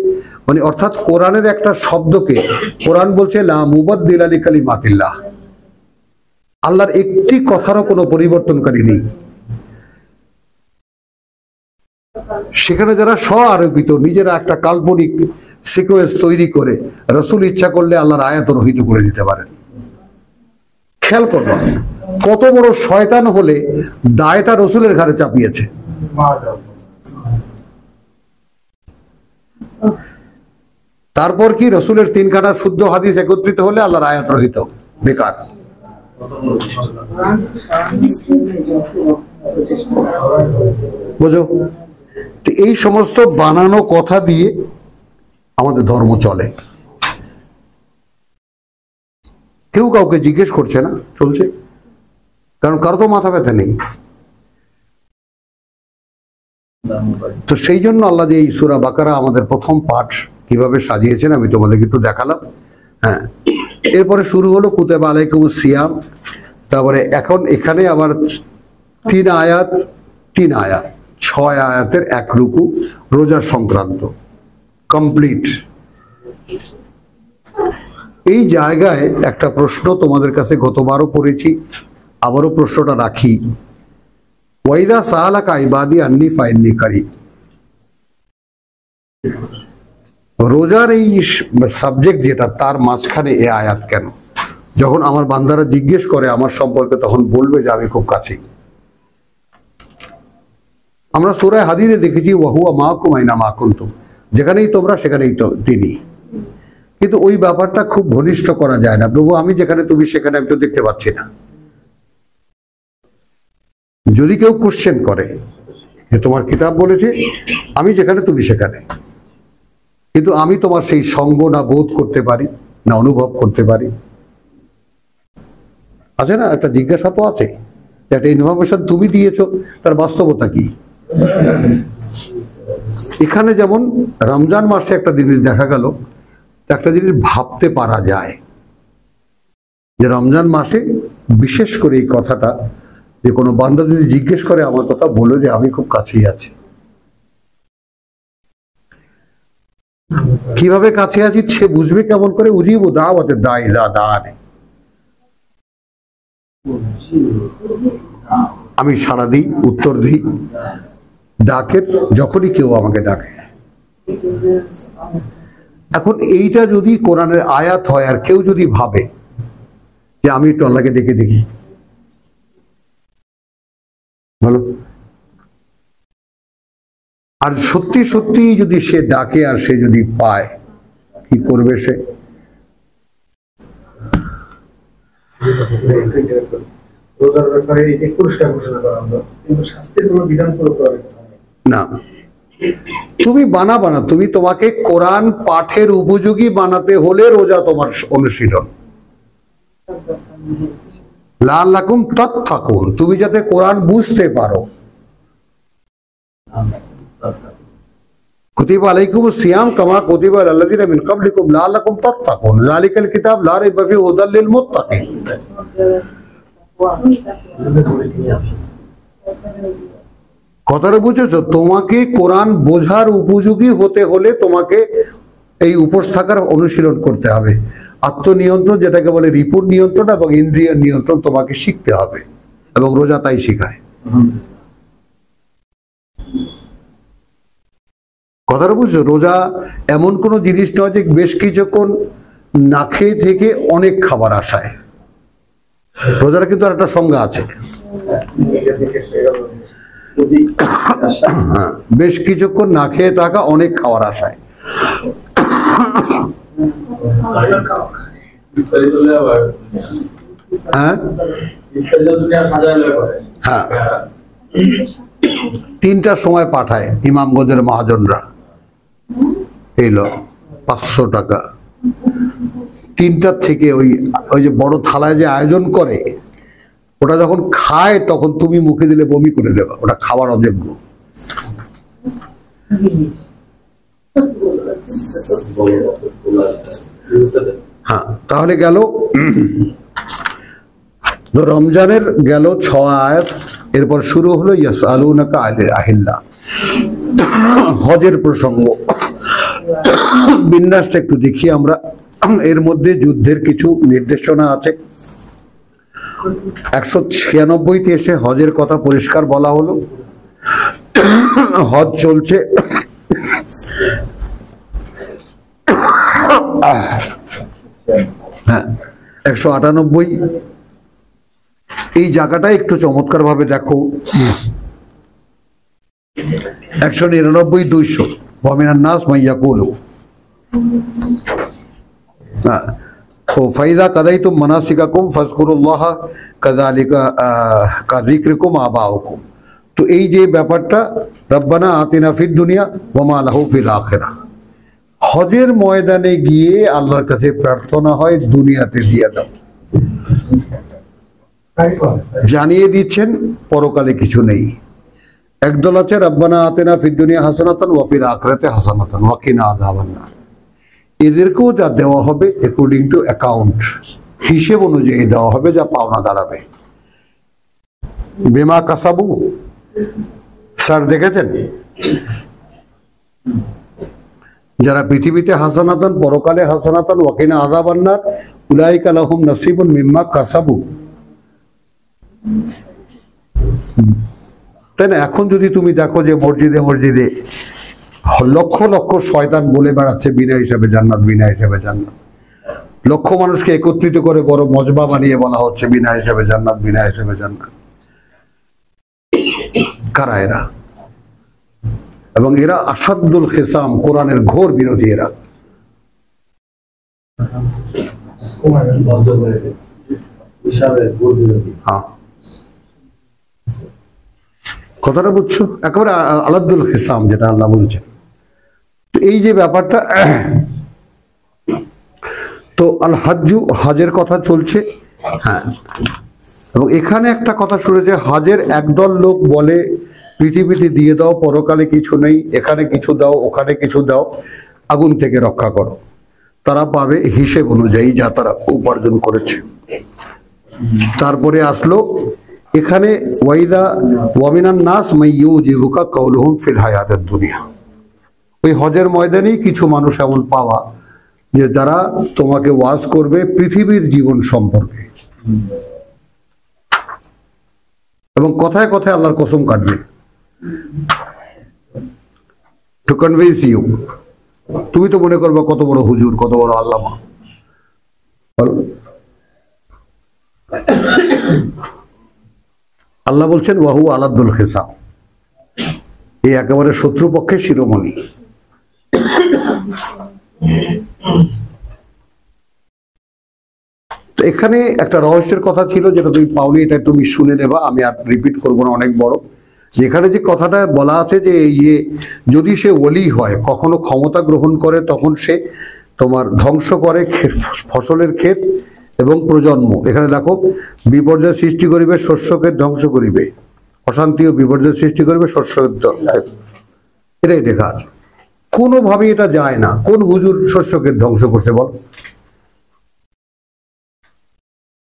মানে অর্থাৎ কোরআনের একটা শব্দকে, কোরআন বলছে লা মুবাদদিলা লিকালিমাতিল্লাহ, আল্লাহর একটি কথারও কোনো পরিবর্তনকারী নেই। সেখানে যারা স্ব আরোপিত নিজেরা একটা কাল্পনিক সিকোয়েন্স তৈরি করে রসুল ইচ্ছা করলে আল্লাহর আয়াত রহিত করে দিতে পারেন। খেয়াল করবা কত বড় শয়তান হলে দায়টা রসুলের ঘাড়ে চাপিয়েছে। তারপর কি রসুলের 3 খানা শুদ্ধ হাদিস একত্রিত হলে আল্লাহর আয়াত রহিত, বেকার। বুঝো? এই সমস্ত বানানো কথা দিয়ে আমাদের ধর্ম চলে। কেউ কাউকে জিজ্ঞেস করছে না, চলছে, কারণ কারো তো মাথা ব্যথা নেই। তো সেই জন্য আল্লাহ যে এই সূরা বাকারা আমাদের প্রথম পাঠ কিভাবে সাজিয়েছেন আমি তোমাদেরকে একটু দেখালাম। হ্যাঁ, এরপরে শুরু হলো কুতিবা আলাইকুমুস সিয়াম। তারপরে এখন এখানে আবার 3 আয়াত 6 আয়াতের 1 রুকু রোজা সংক্রান্ত কমপ্লিট। এই জায়গায় একটা প্রশ্ন তোমাদের কাছে গতবারও করেছি, আবারও প্রশ্নটা রাখি। ওয়াইদা সাআলাকা ইবাদি আন্নি ফাইন্নী কারিব, রোজার এই সাবজেক্ট যেটা, তার মাঝখানে এ আয়াত কেন? যখন আমার বান্দারা জিজ্ঞেস করে আমার সম্পর্কে, তখন বলবে যে আমি খুব কাছেই। আমরা সূরা হাদীদে দেখেছি ওয়াহুয়া মাকুম আইনা মা কুনতুম, যেখানেই তোমরা সেখানেই তো তিনি। কিন্তু ওই ব্যাপারটা খুব ঘনিষ্ঠ করা যায় না। প্রভু আমি যেখানে তুমি সেখানে আমি তো দেখতে পাচ্ছি না। যদি কেউ কোশ্চেন করে যে তোমার কিতাব বলেছে আমি যেখানে তুমি সেখানে, কিন্তু আমি তোমার সেই সঙ্গ না বোধ করতে পারি, না অনুভব করতে পারি। আছে না একটা জিজ্ঞাসা তো আছে, একটা ইনফরমেশন তুমি দিয়েছো, তার বাস্তবতা কি? এখানে যেমন রমজান মাসে একটা জিনিস দেখা গেল, একটা জিনিস ভাবতে পারা যায় যে রমজান মাসে বিশেষ করে এই কথাটা, যে কোনো বান্দা যদি জিজ্ঞেস করে আমার কথা, বলো যে আমি খুব কাছেই আছি। কিভাবে কাছে আছি সে বুঝবে কেমন করে? উজিবু দাওয়াতে দাঈ ইযা দাআনি, আমি সাড়া দিই, উত্তর দিই ডাকে, যখনই কেউ আমাকে ডাকে। এখন এইটা যদি কোরআনের আয়াত হয় আর কেউ যদি ভাবে যে আমি একটু আল্লাহকে ডেকে দেখি, বলো, আর সত্যি সত্যি যদি সে ডাকে আর সে যদি পায়, কি করবে সে? রোজার ব্যাপারে এই যে পুরস্কার ঘোষণা করা হলো, কিন্তু শাস্তির কোনো বিধান প্রয়োগ করা না। তুমি বানাবা না, তুমি তোমাকে কোরআন পাঠের উপযোগী বানাতে হলে রোজা তোমার অনুশীলন। লাআল্লাকুম তাত্তাকুন, তুমি যাতে কোরআন বুঝতে পারো। কুতিবা আলাইকুমুস সিয়াম কামা কুতিবা আলাল্লাযিনা মিন ক্বাবলিকুম লাআল্লাকুম তাত্তাকুন যালিকাল কিতাব লা রাইবা ফীহি হুদাল লিল মুত্তাকিন। কথাটা বুঝেছো? তোমাকে কোরআন বোঝার উপযোগী হতে হলে তোমাকে এই উপোস থাকার অনুশীলন করতে হবে। আত্মনিয়ন্ত্রণ, যেটাকে বলে রিপুর নিয়ন্ত্রণ এবং ইন্দ্রিয় নিয়ন্ত্রণ তোমাকে শিখতে হবে, এবং রোজা তাই শেখায়। কথাটা বুঝছো? রোজা এমন কোনো জিনিস নয় যে বেশ কিছুক্ষণ না খেয়ে থেকে অনেক খাবার আসায়। রোজার কিন্তু আর একটা সংজ্ঞা আছে। হ্যাঁ, বেশ কিছুক্ষণ না খেয়ে থাকা অনেক খাওয়ার আশায়। হ্যাঁ হ্যাঁ, 3টার সময় পাঠায় ইমামগঞ্জের মহাজনরা, এলো 500 টাকা। 3টার থেকে ওই যে বড় থালায় যে আয়োজন করে, ওটা যখন খায় তখন তুমি মুখে দিলে বমি করে দেবা, ওটা খাওয়ার অযোগ্য। হ্যাঁ, তাহলে গেল রমজানের গেল 6 আয়াত। এরপর শুরু হলো ইয়াসআলুনাকা আনিল আহিল্লাহ, হজের প্রসঙ্গ। বিন্যাসটা একটু দেখি আমরা। এর মধ্যে যুদ্ধের কিছু নির্দেশনা আছে। 196তে এসে হজের কথা পরিষ্কার বলা হলো। হজ চলছে। হ্যাঁ, 198 এই জায়গাটা একটু চমৎকার ভাবে দেখো। 199, 200 ওয়ামিনান নাস মাইয়াকুলু। হ্যাঁ, ফাইদা কাদাইতুম মানাসিকাকুম ফাজকুরুল্লাহ কাযালিকা কাযিকরিকুম আবাউকুম। তো এই যে ব্যাপারটা, রব্বানা আতিনা ফিদ দুনিয়া ওয়া মা লাহু ফিল আখিরাহ, হজের ময়দানে গিয়ে আল্লাহর কাছে প্রার্থনা হয় দুনিয়াতে দিয়ে দাও। জানিয়ে দিচ্ছেন পরকালে কিছু নেই। একদল আছে রব্বানা আতিনা ফিদ দুনিয়া হাসানাতান ওয়া ফিল আখিরাতি হাসানাতান ওয়া কিনা আযাবান্নার। এদেরকেও যা দেওয়া হবে অ্যাকর্ডিং টু অ্যাকাউন্ট, হিসেব অনুযায়ী দেওয়া হবে, যা পাওনা দাঁড়াবে। বিমা কাসাবু, স্যার দেখেছেন? যারা পৃথিবীতে হাসানাতান, পরকালে হাসানাতান ওয়া কিনা আযাবান্নার, উলাইকা লাহুম নাসিবুন মিম্মা কাসাবু। তাই না? এখন যদি তুমি দেখো যে মসজিদে মসজিদে লক্ষ লক্ষ শয়তান বলে বেড়াচ্ছে বিনা হিসাবে জান্নাত, বিনা হিসাবে জান্নাত। লক্ষ মানুষকে একত্রিত করে বড় মজমা বানিয়ে বলা হচ্ছে বিনা হিসাবে জান্নাত, বিনা হিসাবে জান্নাত। কারা এরা? এবং এরা আসাদুল খিসাম, কোরআনের ঘোর বিরোধী এরা। হ্যাঁ, কথাটা বুঝছো? একেবারে আলাদুল খিসাম, যেটা আল্লাহ বলছেন। এই যে ব্যাপারটা, তো আল হাজ্জু, হজের কথা চলছে। হ্যাঁ, এবং এখানে একটা কথা শুনেছে, হজের একদল লোক বলে পৃথিবীতে দিয়ে দাও, পরকালে কিছু নেই, এখানে কিছু দাও, ওখানে কিছু দাও, আগুন থেকে রক্ষা করো। তারা পাবে হিসেব অনুযায়ী যা তারা উপার্জন করেছে। তারপরে আসলো এখানে ওয়াইদা ওয়ামিনান নাস মাইয়ুজিবুকা কাউলুহুম ফিল হায়াতিদ দুনিয়া। ওই হজের ময়দানেই কিছু মানুষ এমন পাওয়া যে যারা তোমাকে ওয়াজ করবে পৃথিবীর জীবন সম্পর্কে, এবং কথায় কথায় আল্লাহর কসম কাটবে, টু কনভিন্স ইউ। তুমি তো মনে করবে কত বড় হুজুর, কত বড় আল্লামা। আল্লাহ বলছেন ওয়াহু আলাদুল খিসাম, এই একেবারে শত্রুপক্ষের শিরোমণি। তো এখানে একটা রহস্যের কথা ছিল, যেটা তুমি পাওনি, এটা তুমি শুনে নেবা, আমি আর রিপিট করবো না, অনেক বড়। যেখানে যে কথাটা বলা আছে যে ইয়ে যদি সে ওলি হয়, কখনো ক্ষমতা গ্রহণ করে, তখন সে তোমার ধ্বংস করে ফসলের ক্ষেত এবং প্রজন্ম। এখানে দেখো, বিপর্যয় সৃষ্টি করিবে, শস্যকে ধ্বংস করিবে, অশান্তি ও বিপর্যয় সৃষ্টি করিবে, শস্য, এটাই দেখা আছে। কোনোভাবে এটা যায় না। কোন হুজুর শস্যকে ধ্বংস করছে বল?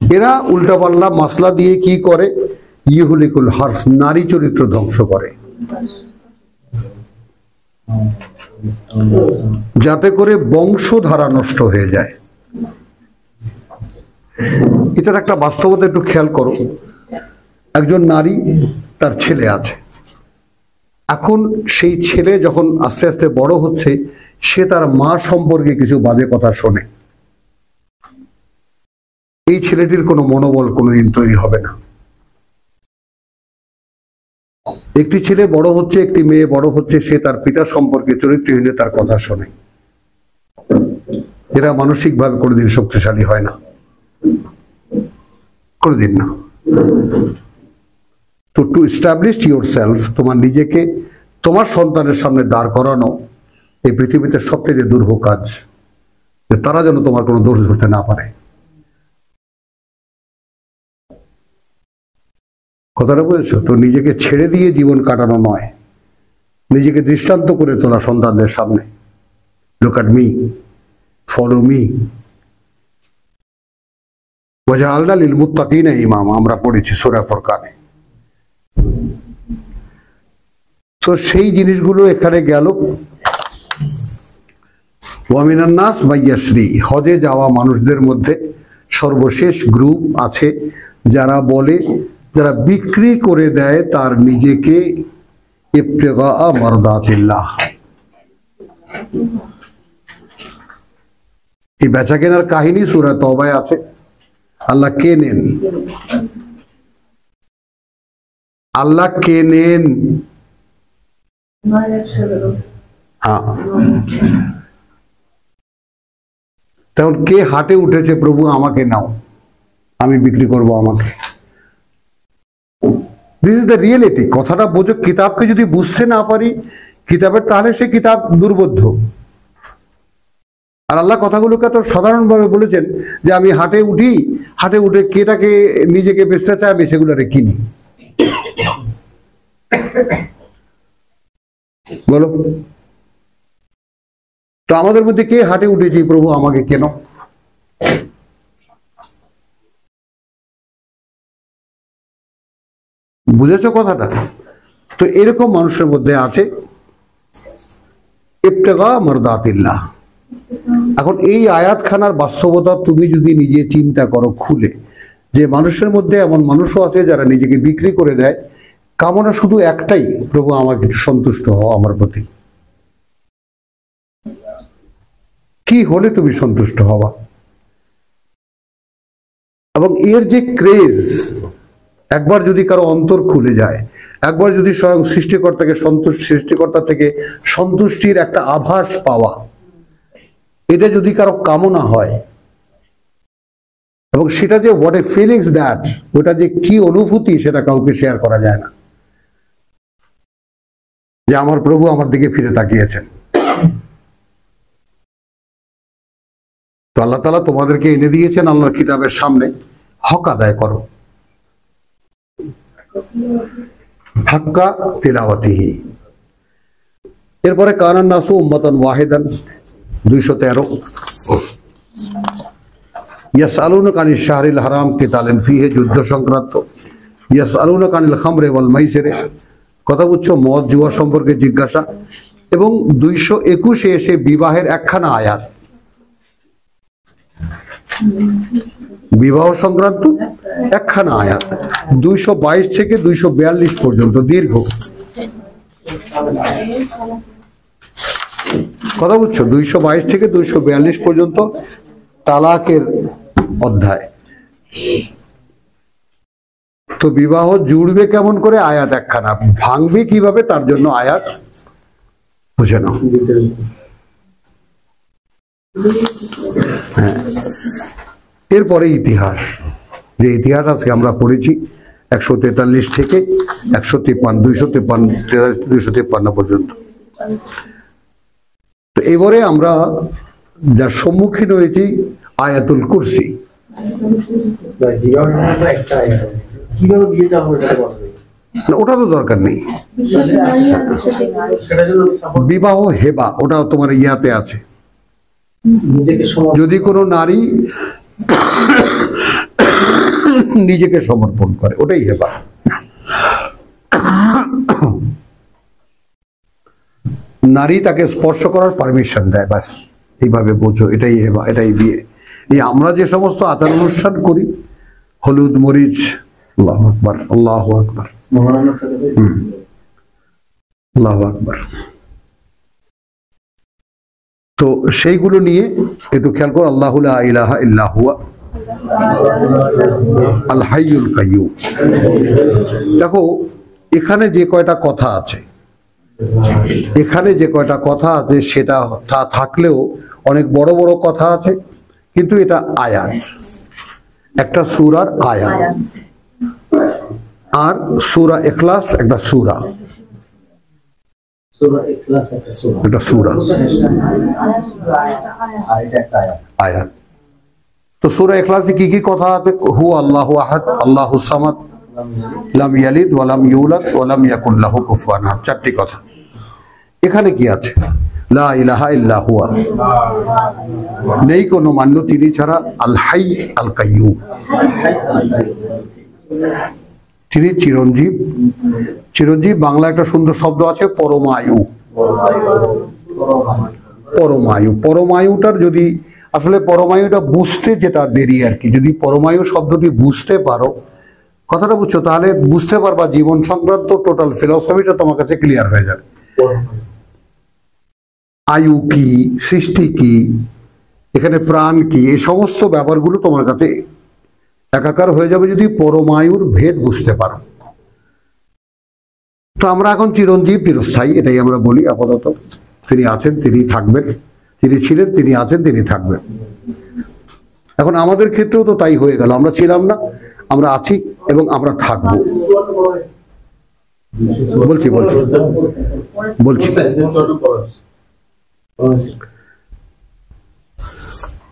এরা উল্টাপাল্লা মাসলা দিয়ে কি করে, ইহুলিকুল হার্স, নারী চরিত্র ধ্বংস করে। যাতে করে বংশধারা নষ্ট হয়ে যায়। এটার একটা বাস্তবতা একটু খেয়াল করো। একজন নারী, তার ছেলে আছে, এখন সেই ছেলে যখন আস্তে আস্তে বড় হচ্ছে, সে তার মা সম্পর্কে কিছু বাজে কথা শোনে। এই ছেলেটির কোনো মনোবল কোনোদিন তৈরি হবে না। একটি ছেলে বড় হচ্ছে, একটি মেয়ে বড় হচ্ছে, সে তার পিতা সম্পর্কে চরিত্রহীনতার কথা শোনে। এরা মানসিকভাবে কোনোদিন শক্তিশালী হয় না, কোনোদিন না। তো টু এস্টাবলিশ ইয়োরসেলফ, তোমার নিজেকে তোমার সন্তানের সামনে দাঁড় করানো এই পৃথিবীতে সবচেয়ে দুরূহ কাজ, যে তারা যেন তোমার কোনো দোষ ধরতে না পারে। কথাটা বুঝেছো তো? নিজেকে ছেড়ে দিয়ে জীবন কাটানো নয়, নিজেকে দৃষ্টান্ত করে তোলা সন্তানদের সামনে। Look at me, follow me. ওয়াজআলনা লিল মুত্তাকিনা ইমামা, আমরা পড়েছি সূরা ফুরকানে। তো সেই জিনিসগুলো এখানে গেল। ওয়া মিনান নাস মাইয়াশরি, হজে যাওয়া মানুষদের মধ্যে সর্বশেষ গ্রুপ আছে যারা বলে, যারা বিক্রি করে দেয় তার নিজেকে ইবতিগা মারদাতিল্লাহ। এই বেচা কেনার কাহিনী সূরা তওবায় আছে। আল্লাহ কে নেন? আল্লাহ কে নেন? হ্যাঁ, তখন কে হাটে উঠেছে, প্রভু আমাকে নাও, আমি বিক্রি করব আমাকে। This is the reality. কথাটা বোঝো। কিতাবকে যদি বুঝতে না পারি কিতাবের, তাহলে সে কিতাব দুর্বোধ্য। আর আল্লাহ কথাগুলোকে এত সাধারণভাবে বলেছেন যে আমি হাটে উঠি, হাটে উঠে কেটাকে নিজেকে বেচতে চায়, আমি সেগুলোরে কিনি। বলো তো, আমাদের মধ্যে কে হাটে উঠেছি, প্রভু আমাকে কেন? বুঝেছো কথাটা? তো এরকম মানুষের মধ্যে আছে ইবতিগা মারদাতিল্লাহ। এখন এই আয়াতখানার বাস্তবতা তুমি যদি নিজে চিন্তা করো খুলে, যে মানুষের মধ্যে এমন মানুষও আছে যারা নিজেকে বিক্রি করে দেয়, কামনা শুধু একটাই, প্রভু আমাকে একটু সন্তুষ্ট হও আমার প্রতি। কি হলে তুমি সন্তুষ্ট হবা? এবং এর যে ক্রেজ, একবার যদি কারো অন্তর খুলে যায়, একবার যদি স্বয়ং সৃষ্টিকর্তা থেকে সন্তুষ্টির একটা আভাস পাওয়া, এটা যদি কারো কামনা হয়, এবং সেটা যে হোয়াট এ ফিলিংস দ্যাট, ওটা যে কি অনুভূতি, সেটা কাউকে শেয়ার করা যায় না। যে আমার প্রভু আমার দিকে ফিরে তাকিয়েছেন। তো আল্লাহ তাআলা তোমাদেরকে এনে দিয়েছেন আল্লাহর কিতাবের সামনে, হক আদায় করো। হাক্কা তিলাওয়াতিহি। এরপরে কানান নাসু উম্মাতান ওয়াহিদান 213। ইয়াসআলুনাকা আনিশ শাহরিল হারাম কিতালিন ফীহি, যুদ্ধ সংক্রান্ত। ইয়াসআলুনাকা আনিল খামরি ওয়াল মাইসিরি, কথা বুঝছো, মদ জুয়া সম্পর্কে জিজ্ঞাসা। এবং 221-এ এসে বিবাহের একখানা আয়াত, বিবাহ সংক্রান্ত একখানা আয়াত, 222 থেকে 242 পর্যন্ত দীর্ঘ। কথা বুঝছো? 222 থেকে 242 পর্যন্ত তালাকের অধ্যায়। তো বিবাহ জুড়বে কেমন করে? আয়াত একখানা। ভাঙবে কিভাবে, তার জন্য আয়াত বুঝে নাও। হ্যাঁ, এরপরে ইতিহাস, যে ইতিহাস আজকে আমরা পড়েছি 143 থেকে 253 পর্যন্ত। তো এবারে আমরা যার সম্মুখীন হয়েছি আয়াতুল কুরসি। কিভাবে বিয়েটা হবে এটা বলা যায়? ওটা তো দরকার নেই। বিবাহ হেবা, ওটা তোমার ইয়াতে আছে। যদি কোনো নারী নিজেকে সমর্পণ করে, ওটাই হেবা। নারী তাকে স্পর্শ করার পারমিশন দেয়, ব্যাস এইভাবে বোঝো, এটাই হেবা, এটাই বিয়ে। এই আমরা যে সমস্ত আচার অনুষ্ঠান করি, হলুদ মরিচ, আল্লাহু আকবার, আল্লাহু আকবার, আল্লাহু আকবার, তো সেইগুলো নিয়ে একটু খেয়াল করো। আল্লাহু লা ইলাহা ইল্লা হুয়া আল হাইয়ুল কাইয়্যুম। দেখো এখানে যে কয়টা কথা আছে, এখানে যে কয়টা কথা আছে সেটা থাকলেও অনেক বড় বড় কথা আছে, কিন্তু এটা আয়াত, একটা সূরার আয়াত। আর সূরা ইখলাস একটা সূরা, এটা সূরা আয়াত। তো সূরা ইখলাসে কি কি কথা আছে? হু আল্লাহু আহাদ, আল্লাহুস সামাদ, লাম ইয়ালিদ ওয়া লাম ইউলাদ ওয়া লাম ইয়াকুল লাহু কুফুয়ান আহাদ, চারটি কথা। এখানে কি আছে? লা ইলাহা ইল্লা হুয়া, নেই কোনো মান্য তিনি ছাড়া, আল হাই আল কাইয়্যুম, তিনি চিরঞ্জীব। চিরঞ্জীব বাংলা একটা সুন্দর শব্দ আছে, পরমায়ু। পরমায়ু, পরমায়ুটার যদি আসলে পরমায়ুটা বুঝতে যেটা দেরি আর কি, যদি পরমায়ু শব্দটি বুঝতে পারো, কথাটা বুঝছো, তাহলে বুঝতে পারবা জীবন সংক্রান্ত টোটাল ফিলসফিটা তোমার কাছে ক্লিয়ার হয়ে যাবে। আয়ু কি, সৃষ্টি কি, এখানে প্রাণ কি, এই সমস্ত ব্যাপারগুলো তোমার কাছে একাকার হয়ে যাবে যদি পরমায়ুর ভেদ বুঝতে পারো। তো আমরা এখন চিরঞ্জীব, চিরস্থায়ী, এটাই আমরা বলি আপাতত। তিনি আছেন, তিনি থাকবেন, তিনি ছিলেন, তিনি আছেন, তিনি থাকবেন। এখন আমাদের ক্ষেত্রেও তো তাই হয়ে গেল, আমরা ছিলাম না, আমরা আছি এবং আমরা থাকবো। বলছি বলছি বলছি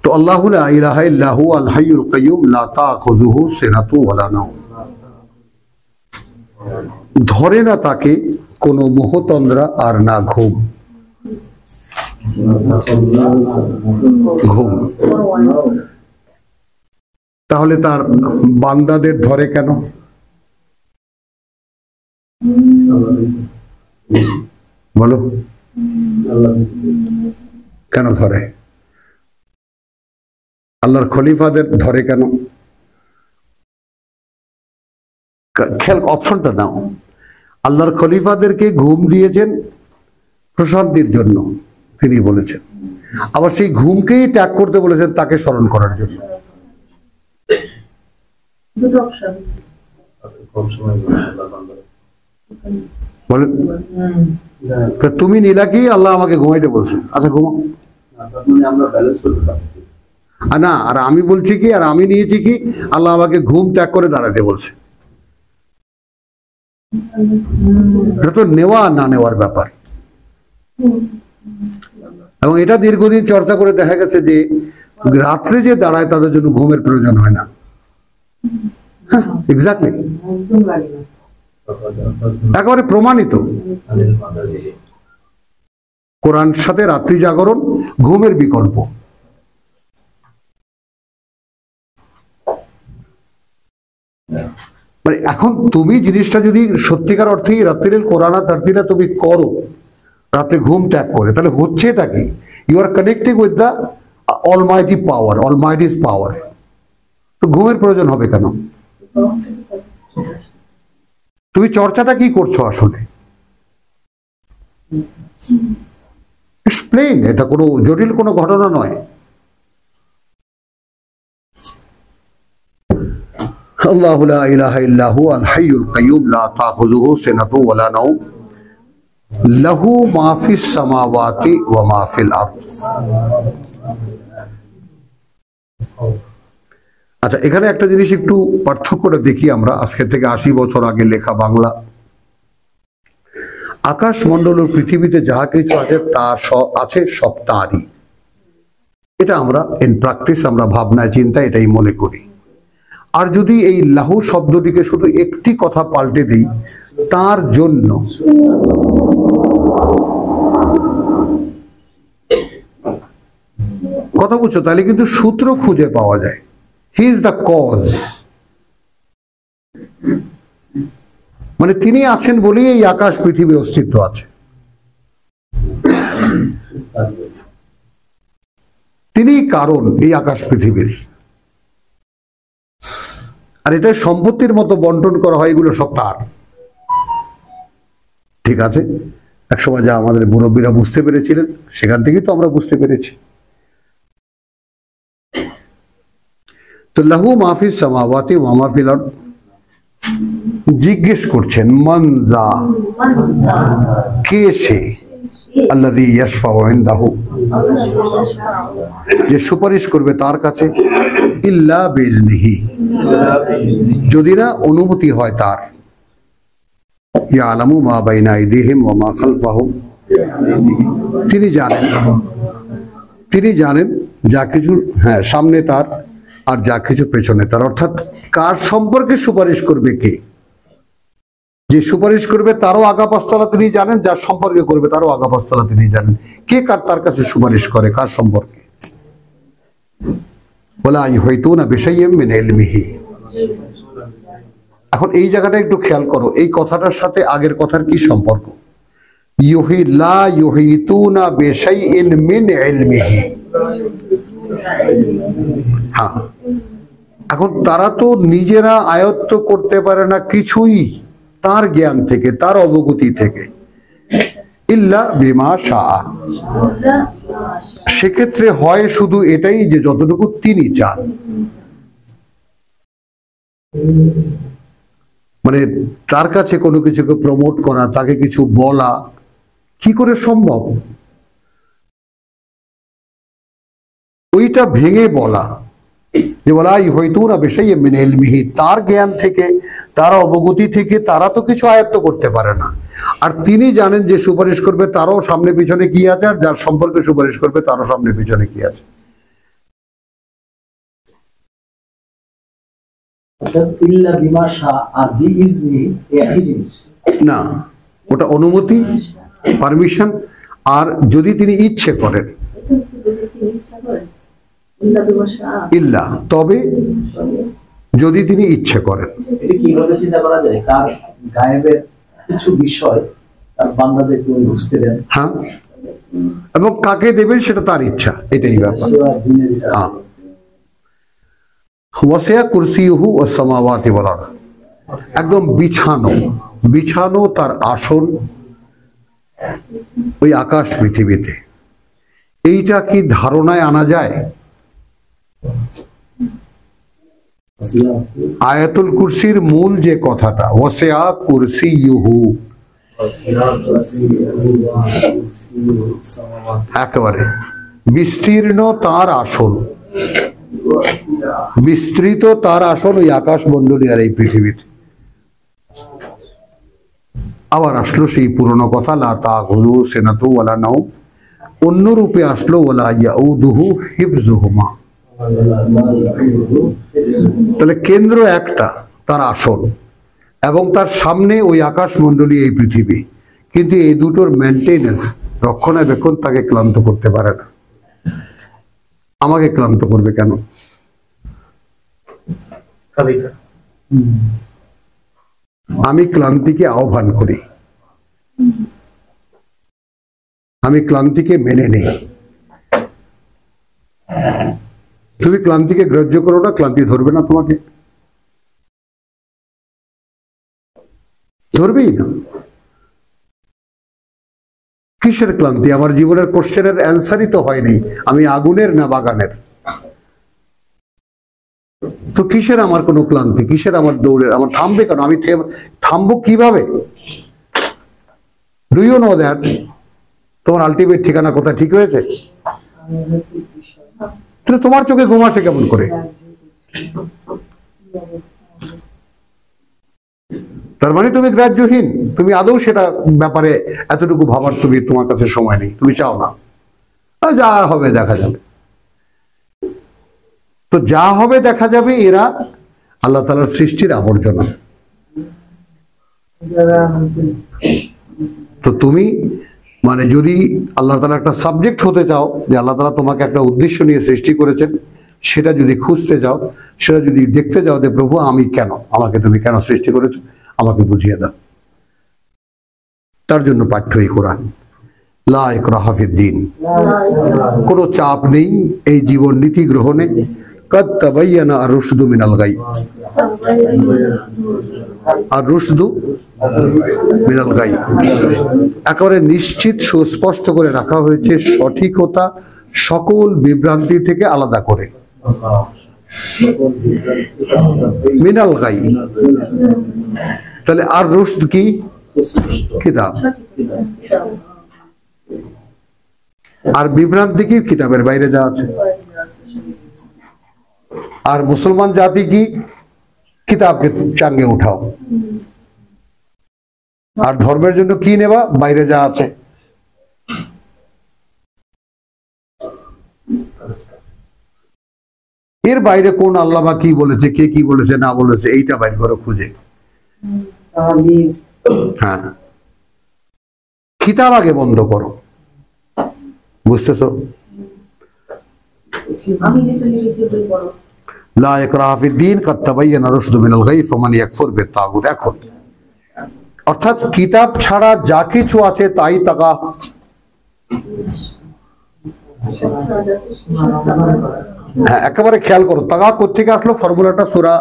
তো আল্লাহু লা ইলাহা ইল্লা হু আল হাইয়ুল কাইয়্যুম লা তাখুযুহু সিনাতু ওয়ালা নাওম, ধরে না তাকে কোনো মোহতন্দ্রা আর না ঘুম। ঘুম তাহলে তার বান্দাদের ধরে কেন? বলো কেন ধরে? আল্লাহর খলিফাদের ধরে কেন? খেয়াল, অপশনটা নাও। আল্লাহর খলিফাদেরকে ঘুম দিয়েছেন প্রশান্তির জন্য, তিনি বলেছেন, আবার সেই ঘুমকেই ত্যাগ করতে বলেছেন তাকে স্মরণ করার জন্য। বলেন তুমি নিলা কি আল্লাহ আমাকে ঘুমাইতে বলছে, আচ্ছা ঘুমা না, আর আমি বলছি কি, আর আমি নিয়েছি কি আল্লাহ আমাকে ঘুম ত্যাগ করে দাঁড়াতে বলছে। এটা তো নেওয়া না নেওয়ার ব্যাপার। এবং এটা দীর্ঘদিন চর্চা করে দেখা গেছে যে রাত্রে যে দাঁড়ায় তাদের জন্য ঘুমের প্রয়োজন হয় না। হ্যাঁ, এক্স্যাক্টলি, একেবারে প্রমাণিত। কোরআন সাথে রাত্রি জাগরণ ঘুমের বিকল্প। মানে এখন তুমি জিনিসটা যদি সত্যিকার অর্থেই রাত্রির কোরআন আর তারতিলা তুমি করো রাতে ঘুম ত্যাগ করে, তাহলে হচ্ছে এটা কি? You are connecting with the almighty power, almighty's power. তো ঘুমের প্রয়োজন হবে কেন? তুমি চর্চাটা কি করছো আসলে? ইটস প্লেন, এটা কোনো জটিল কোনো ঘটনা নয়। আল্লাহু লা ইলাহা ইল্লা হু আল হাইয়ুল কাইয়্যুম লা তাখুযুহু সিনাতু ওয়া লা নাওম লাহু মা ফিস সামাওয়াতি ওয়া মা ফিল আরদ। আচ্ছা, এখানে একটা জিনিস একটু পার্থক্যটা দেখি আমরা। আজকে থেকে 80 বছর আগে লেখা বাংলা। আকাশমণ্ডল ও পৃথিবীতে যাহা কিছু আছে তা আছে সব তারই। এটা আমরা ইন প্র্যাকটিস, আমরা ভাবনায় চিন্তা এটাই মনে করি। আর যদি এই লাহু শব্দটিকে শুধু একটি কথা পাল্টে দেই, তার জন্য, কথা বুঝছো, তাহলে কিন্তু সূত্র খুঁজে পাওয়া যায়। হি ইজ দ্য কজ, মানে তিনি আছেন বলেই এই আকাশ পৃথিবীর অস্তিত্ব আছে। তিনি কারণ এই আকাশ পৃথিবীর। আর এটা সম্পত্তির মতো বন্টন করা হয়, এগুলো সব তার। ঠিক আছে, একসময় যা আমাদের মুরব্বীরা বুঝতে পেরেছিলেন, সেখান থেকেই তো আমরা বুঝতে পেরেছি। তো লাহু মাহফিস সামাওয়াতি ওয়া মা ফিল আরদ, জিজ্ঞেস করছেন মান যা, কে সে, আল্লাযী ইয়াশফাউ ইনদাহু, যে সুপারিশ করবে তার কাছে, ইল্লা বিইজনিহি, যদি না অনুমতি হয় তার। ইয়ালামু মা বাইনা আইদিহিম ওয়া মা খালফাহুম, তিনি জানেন যা কিছু সামনে তার আর যা কিছু পেছনে তার। অর্থাৎ কার সম্পর্কে সুপারিশ করবে কে, যে সুপারিশ করবে তারও আগা পাস্তলা তিনি জানেন, যার সম্পর্কে করবে তারও আগা পাস্তলা তিনি জানেন। কে কার তার কাছে সুপারিশ করে, কার সম্পর্কে। ওয়ালা ইউহিতুনা বিশাইইম মিন ইলমিহি। এখন এই জায়গাটা একটু খেয়াল করো, এই কথাটার সাথে আগের কথার কি সম্পর্ক? লা ইউহিতুনা বিশাইইন মিন ইলমিহি। হ্যাঁ, এখন তারা তো নিজেরা আয়ত্ত করতে পারে না কিছুই তার জ্ঞান থেকে, তার অবগতি থেকে। ইল্লা বিমা শাআ, সেক্ষেত্রে হয় শুধু এটাই যে যতটুকু তিনি চান। মানে তার কাছে কোনো কিছুকে প্রমোট করা, তাকে কিছু বলা কি করে সম্ভব? ওইটা ভেঙে বলা, যে বলা হয়তো না বেশাই মিন ইলমিহি, তার জ্ঞান থেকে, তার অবগতি থেকে তারা তো কিছু আয়ত্ত করতে পারে না। আর তিনি জানেন যে সুপারিশ করবে তারও সামনে পিছনে কি আছে, আর যার সম্পর্কে সুপারিশ করবে তারও সামনে পিছনে কি আছে। না, ওটা অনুমতি, পারমিশন। আর যদি তিনি ইচ্ছে করেন, ইল্লা, তবে যদি তিনি ইচ্ছে করেন। কিভাবে চিন্তা করা যায়, তার গায়েবের কিছু বিষয় তার বান্দাদেরকে উনি বুঝতে দেন, হ্যাঁ, এবং কাকে দেবেন সেটা তার ইচ্ছা, এটাই ব্যাপার। হ্যাঁ, ওয়াসিয়া কুরসিয়ুহু ওয়াস সামাওয়াতি ওয়াল আরদ, একদম বিছানো তার আসন ওই আকাশ পৃথিবীতে। এইটা কি ধারণায় আনা যায়? আয়াতুল কুরসির মূল যে কথাটা, ওয়াসিয়া কুরসিয়ুহু, একেবারে বিস্তীর্ণ তার আসন, বিস্তৃত তার আসন ওই আকাশ মণ্ডলী আর এই পৃথিবীতে। আবার আসলো সেই পুরনো কথা, লা তাগুলু সিনাতু ওয়ালা নাওম, অন্য রূপে আসলো ওয়ালা ইয়াউদুহু হিফজুহুমা। তাহলে কেন্দ্র একটা, তার আসন, এবং তার সামনে ওই আকাশ মণ্ডলী এই পৃথিবী। কিন্তু এই দুটোর মেনটেনেন্স, রক্ষণাবেক্ষণ তাকে ক্লান্ত করতে পারে না। আমাকে ক্লান্ত করবে কেন? আমি ক্লান্তিকে আহ্বান করি, আমি ক্লান্তিকে মেনে নেই। তুমি ক্লান্তিকে গ্রাহ্য করো না, ক্লান্তি ধরবে না তোমাকে, ধরবেই না। কিসের ক্লান্তি? আমার জীবনের কোশ্চেনের অ্যান্সারই তো হয়নি, আমি আগুনের না বাগানের। তো কিসের আমার কোনো ক্লান্তি, কিসের আমার দৌড়ের? আমার থামবে কেন? আমি থামবো কিভাবে? ডু ইউ নো দ্যাট তোমার আলটিমেট ঠিকানা কোথায় ঠিক হয়েছে? তাহলে তোমার চোখে ঘুম আসে কেমন করে? তার মানে তুমি গ্রাহ্যহীন, তুমি আদৌ সেটা ব্যাপারে এতটুকু ভাবার তোমার কাছে সময় নেই, তুমি চাও না। যা হবে দেখা যাবে। তো যা হবে দেখা যাবে, এরা আল্লাহ তাআলার সৃষ্টির আবর্জনা। তো তুমি মানে যদি আল্লাহ তাআলা একটা সাবজেক্ট হতে চাও, যে আল্লাহ তাআলা তোমাকে একটা উদ্দেশ্য নিয়ে সৃষ্টি করেছেন, সেটা যদি খুঁজতে যাও, সেটা যদি দেখতে যাও যে প্রভু আমি কেন, আমাকে তুমি কেন সৃষ্টি করেছো, আমাকে বুঝিয়ে দাও। তার জন্য পাঠ্য এই কোরআন। লা ইকরাহা ফিদ্দীন, কোনো চাপ নেই এই জীবন নীতি গ্রহণে। কাদ তাবায়্যানা আর-রুশদু মিনাল গাই, আর-রুশদু মিনাল গাই, একেবারে নিশ্চিত সুস্পষ্ট করে রাখা হয়েছে সঠিকতা সকল বিভ্রান্তি থেকে আলাদা করে। মিনাল গাই, তাহলে আর রুশদ কি? কিতাব। আর বিভ্রান্তি কি? কিতাবের বাইরে যা আছে। আর মুসলমান জাতি কি? কিতাবকে চাঙ্গে উঠাও। আর ধর্মের জন্য কি নেবা? বাইরে যা আছে। এর বাইরে কোন আল্লাহ বা কি বলেছে, কে কি বলেছে না বলেছে, এইটা বাইর করে খুঁজে। হ্যাঁ, কিতাব আগে বন্ধ করো, বুঝতেছো? লা ইকরাহা ফিদ্দীন কাদ তাবায়্যানা আর-রুশদু মিনাল গাই ফামান ইয়াকফুর বিত-তাগুত। এখন অর্থাৎ কিতাব ছাড়া যা কিছু আছে তাই তাকা। হ্যাঁ, একেবারে খেয়াল করো, তাকা কোত্থেকে আসলো? ফর্মুলাটা সূরা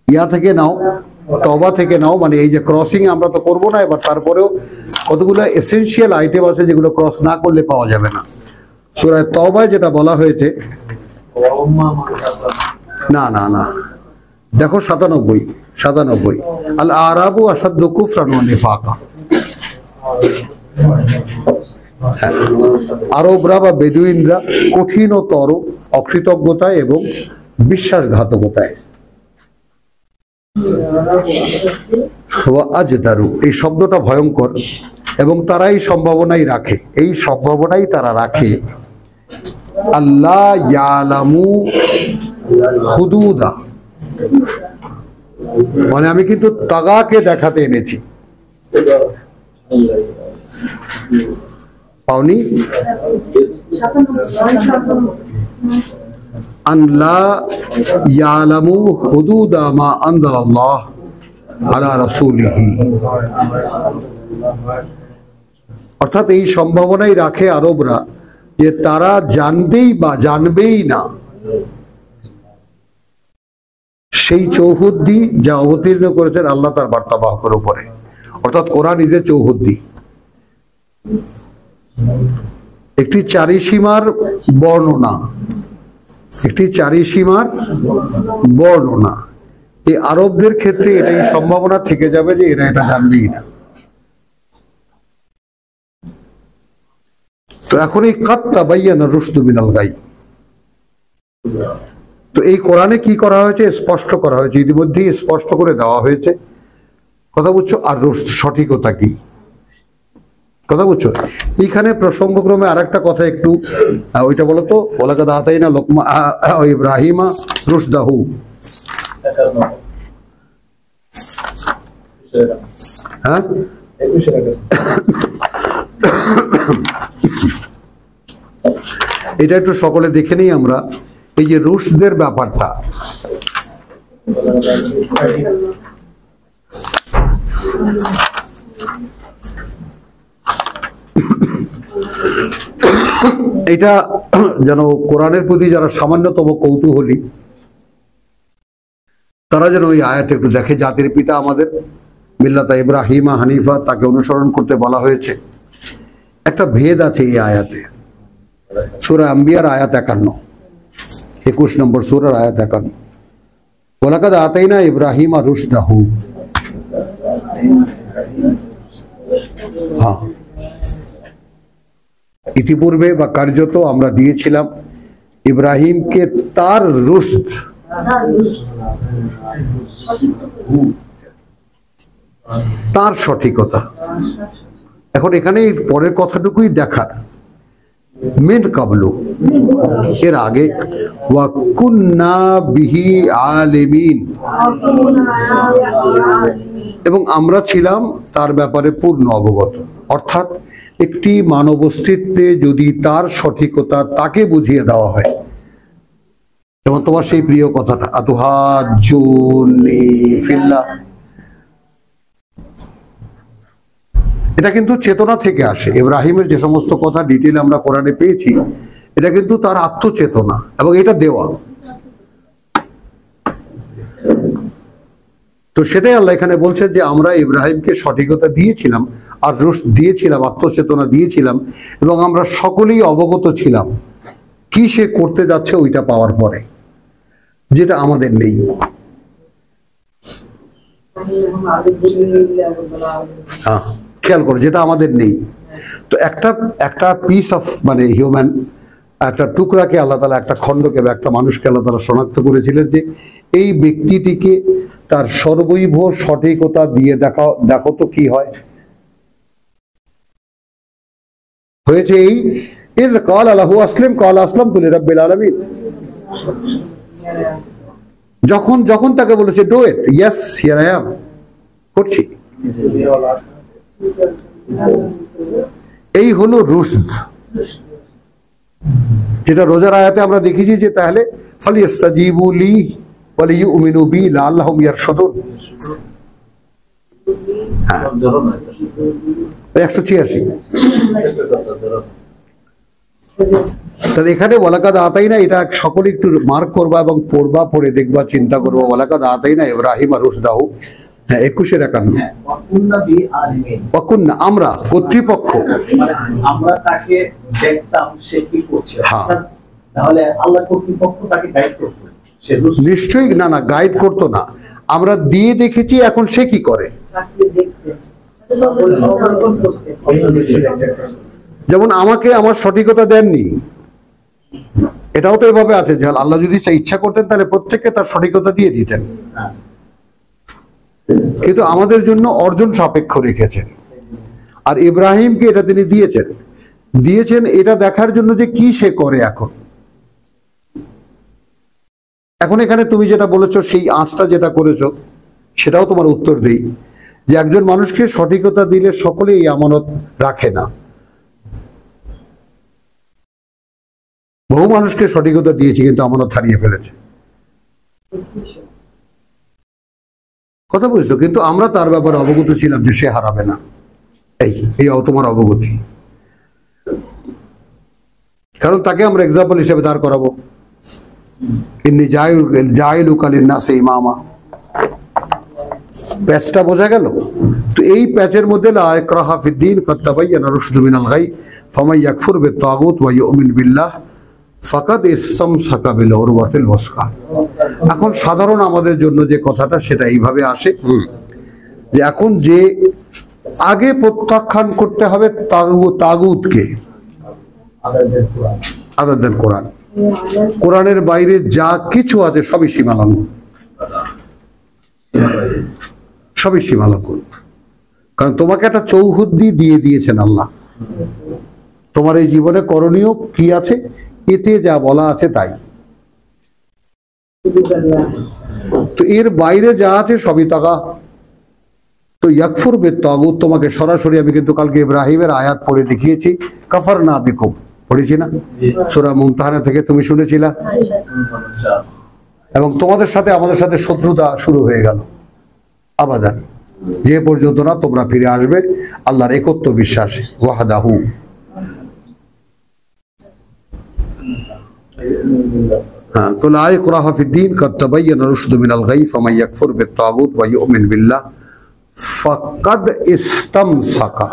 ইয়া থেকে নাও, তওবা থেকে নাও। মানে এই যে ক্রসিং আমরা তো করবো না এবার, তারপরেও কতগুলো এসেনশিয়াল আইটেম আছে যেগুলো ক্রস না করলে পাওয়া যাবে না। সূরা তওবায় যেটা বলা হয়েছে, না না না, দেখো 97 আল আরাবু আসাদ্দু কুফরান ওয়া নিফাকা। আরবরা বা বেদুইনরা কঠিনতর অকৃতজ্ঞতায় এবং বিশ্বাসঘাতকতায়। ওয়া আজদারু, এই শব্দটা ভয়ঙ্কর, এবং তারা এই সম্ভাবনাই রাখে, এই সম্ভাবনাই তারা রাখে আল্লাহ ইয়ালামু হুদুদা। মানে আমি কিন্তু তাগাকে দেখাতে এনেছি, পাওনি? আল্লাহ ইয়ালামু হুদুদা মা আনজালাল্লাহ আলা রাসূলিহি। অর্থাৎ এই সম্ভাবনাই রাখে আরবরা যে তারা জানবেই বা জানবেই না সেই চৌহদ্দি যা অবতীর্ণ করেছেন আল্লাহ তার বার্তাবাহকের উপরে। অর্থাৎ কোরআন নিজে চৌহদ্দি, একটি চারিসীমার বর্ণনা, একটি চারিসীমার বর্ণনা। এই আরবদের ক্ষেত্রে এটাই সম্ভাবনা থেকে যাবে যে এরা এটা জানবেই না। তো এখন এই কাদ তাবায়্যানা আর-রুশদু মিনাল গাই, তো এই কোরআনে কি করা হয়েছে? স্পষ্ট করা হয়েছে, ইতিমধ্যেই স্পষ্ট করে দেওয়া হয়েছে। কথা বুঝছো? আর রুশদ সঠিকতা কি, কথা বুঝছো? এইখানে প্রসঙ্গক্রমে আরেকটা কথা একটু ওইটা বলো তো, ওয়ালাকাদ আতাইনা লুকমান ইব্রাহিমা রুশদাহু। হ্যাঁ, এটা একটু সকলে দেখে নিই আমরা, এই যে রুশদের ব্যাপারটা। এটা যেন কোরআনের প্রতি যারা সামান্যতম কৌতূহলী তারা যেন ওই আয়াত একটু দেখে। জাতির পিতা আমাদের মিল্লাতা ইব্রাহিমা হানিফা, তাকে অনুসরণ করতে বলা হয়েছে। একটা ভেদ আছে এই আয়াতে। সূরা আম্বিয়ার আয়াত 51 নম্বর সূরার আয়াত 51, ওয়ালাকাদ আতাইনা ইব্রাহিমা রুশদাহু। হ্যাঁ, ইতিপূর্বে বা কার্যত আমরা দিয়েছিলাম ইব্রাহিমকে তার রুশদ, তার সঠিকতা। এখন এখানে পরের কথাটুকুই দেখার, মিন কাবলু, এর আগে, ওয়া কুন্না বিহি আলিমিন, এবং আমরা ছিলাম তার ব্যাপারে পূর্ণ অবগত। অর্থাৎ একটি মানব অস্তিত্বে যদি তার সঠিকতা তাকে বুঝিয়ে দেওয়া হয়, যেমন তোমার সেই প্রিয় কথাটা আতুহাজ্জুনি ফিল্লাহ, এটা কিন্তু চেতনা থেকে আসে। ইব্রাহিমের যে সমস্ত কথা ডিটেল আমরা কোরআনে পেয়েছি, এটা কিন্তু তার আত্মচেতনা, এবং এটা দেওয়া। তো সেটাই আল্লাহ এখানে বলছেন যে আমরা ইব্রাহিমকে সঠিকতা দিয়েছিলাম, আর রুশদ দিয়েছিলাম, আত্মচেতনা দিয়েছিলাম, এবং আমরা সকলেই অবগত ছিলাম কি সে করতে যাচ্ছে ওইটা পাওয়ার পরে, যেটা আমাদের নেই। হ্যাঁ, খেয়াল করো, যেটা আমাদের নেই। তো একটা পিস অফ মানে হিউম্যান, একটা টুকরাকে আল্লাহ তাআলা, একটা খণ্ডকে বা একটা মানুষকে আল্লাহ তাআলা শনাক্ত করেছিলেন যে এই ব্যক্তিটিকে তার সর্বৈব সঠিকতা দিয়ে দেখো তো কি হয়। হয়েছে এই ইজ ক্বালা লাহু আসলিম ক্বালা আসলামতু লিরাব্বিল আলামিন। যখন তাকে বলেছে do it, yes here I am, করছি। এই হলো রুশদ, যেটা রোজার আয়াতে আমরা দেখেছি যে তাহলে ফালিয়াস্তাজিবু লি ওয়া লিয়ুমিনু বি লাআল্লাহুম ইয়ারশুদুন। হ্যাঁ, 186। তাহলে এখানে ওয়ালাকাদ আতাইনা, এটা সকলে একটু মার্ক করবা এবং পড়বা, পড়ে দেখবা, চিন্তা করবা। ওয়ালাকাদ আতাইনা ইব্রাহিম রুশদাহু, হ্যাঁ 21 আমরা কর্তৃপক্ষ, আমরা তাকে দেখতাম সে কি করছে, হ্যাঁ। তাহলে আল্লাহ কর্তৃপক্ষ তাকে গাইড করতো, সে নিশ্চয়ই না গাইড করতো না, আমরা দিয়ে দেখেছি এখন সে কি করে। যেমন আমাকে আমার সঠিকতা দেননি, এটাও তো এভাবে আছে যে আল্লাহ যদি ইচ্ছা করতেন তাহলে প্রত্যেককে তার সঠিকতা দিয়ে দিতেন, কিন্তু আমাদের জন্য অর্জন সাপেক্ষ রেখেছেন। আর ইব্রাহিমকে এটা তিনি দিয়েছেন এটা দেখার জন্য যে কি সে করে। এখন এখানে তুমি যেটা বলেছো, সেই আঁচটা যেটা করেছো, সেটাও তোমার উত্তর দেই যে একজন মানুষকে সঠিকতা দিলে সকলে এই আমানত রাখে না। বহু মানুষকে সঠিকতা দিয়েছি কিন্তু আমানত হারিয়ে ফেলেছে, কথা বুঝছো? কিন্তু আমরা তার ব্যাপারে অবগত ছিলাম যে সে হারাবে না। এই তোমার অবগতি, কারণ তাকে আমরা এক্সাম্পল হিসেবে দাঁড় করাবো। ইন্নী জাইলুকা লিন্নাসি ইমামা, প্যাচটা বোঝা গেল? তো এই প্যাচের মধ্যে লা ইকরাহা ফিদ্দীন কাদ তাবায়্যানা রুশদু মিনাল গাই ফামান ইয়াকফুর বিত-তাগুত ওয়া ইউমিন বিল্লাহ ফাকাদ ইসতামসাকা বিল উরওয়াতিল ওয়াসকা। এখন সাধারণ আমাদের জন্য যে কথাটা সেটা এইভাবে আসে যে এখন যে আগে প্রত্যাখ্যান করতে হবে তাগুতকে, আদার দেন কোরআন। কোরআনের বাইরে যা কিছু আছে সবই সীমালঙ্ঘন, সবই সীমালঙ্ঘন। কারণ তোমাকে একটা চৌহদ্দি দিয়ে দিয়েছেন আল্লাহ, তোমার এই জীবনে করণীয় কি আছে, এতে যা বলা আছে তাই। তো এর বাইরে যা আছে সবই তাগা। তো ইয়াকফুর বিত-তাগুত, তোমাকে সরাসরি, আমি কিন্তু কালকে ইব্রাহিমের আয়াত পড়ে দেখিয়েছি, কাফারনা বিকুম, পড়েছি না সূরা মুমতাহানা থেকে, তুমি শুনেছিলা। এবং তোমাদের সাথে আমাদের সাথে শত্রুতা শুরু হয়ে গেল আবাদান, যে পর্যন্ত না তোমরা ফিরে আসবে আল্লাহর একত্ব বিশ্বাসে, ওয়াহদাহু। তো লা ইকরাহা ফিদ্দীন কাদ তাবায়্যানা রুশদু মিনাল গাই ফামান ইয়াকফুর বিত-তাগুত ওয়া ইউমিন বিল্লাহ ফাকাদ ইসতামসাকা।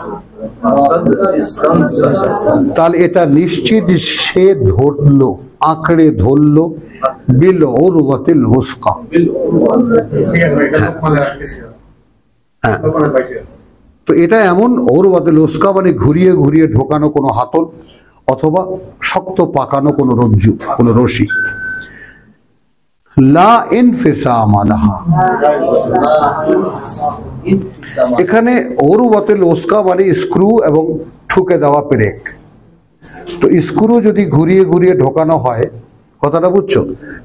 তাহলে এটা নিশ্চিত সে ধরলো, আঁকড়ে ধরলো, বিল উরওয়াতিল ওয়াসকা। হ্যাঁ, তো এটা এমন উরওয়াতিল ওয়াসকা, মানে ঘুরিয়ে ঘুরিয়ে ঢোকানো কোনো হাতল অথবা শক্ত পাকানো কোনো রজ্জু, কোনো রশি। লা ইনফিসাম লাহা, এখানে উরওয়াতুল ওয়াসকা মানে স্ক্রু এবং ঠুকে দেওয়া পেরেক। তো স্ক্রু যদি ঘুরিয়ে ঘুরিয়ে ঢোকানো হয়, কথাটা বুঝছো?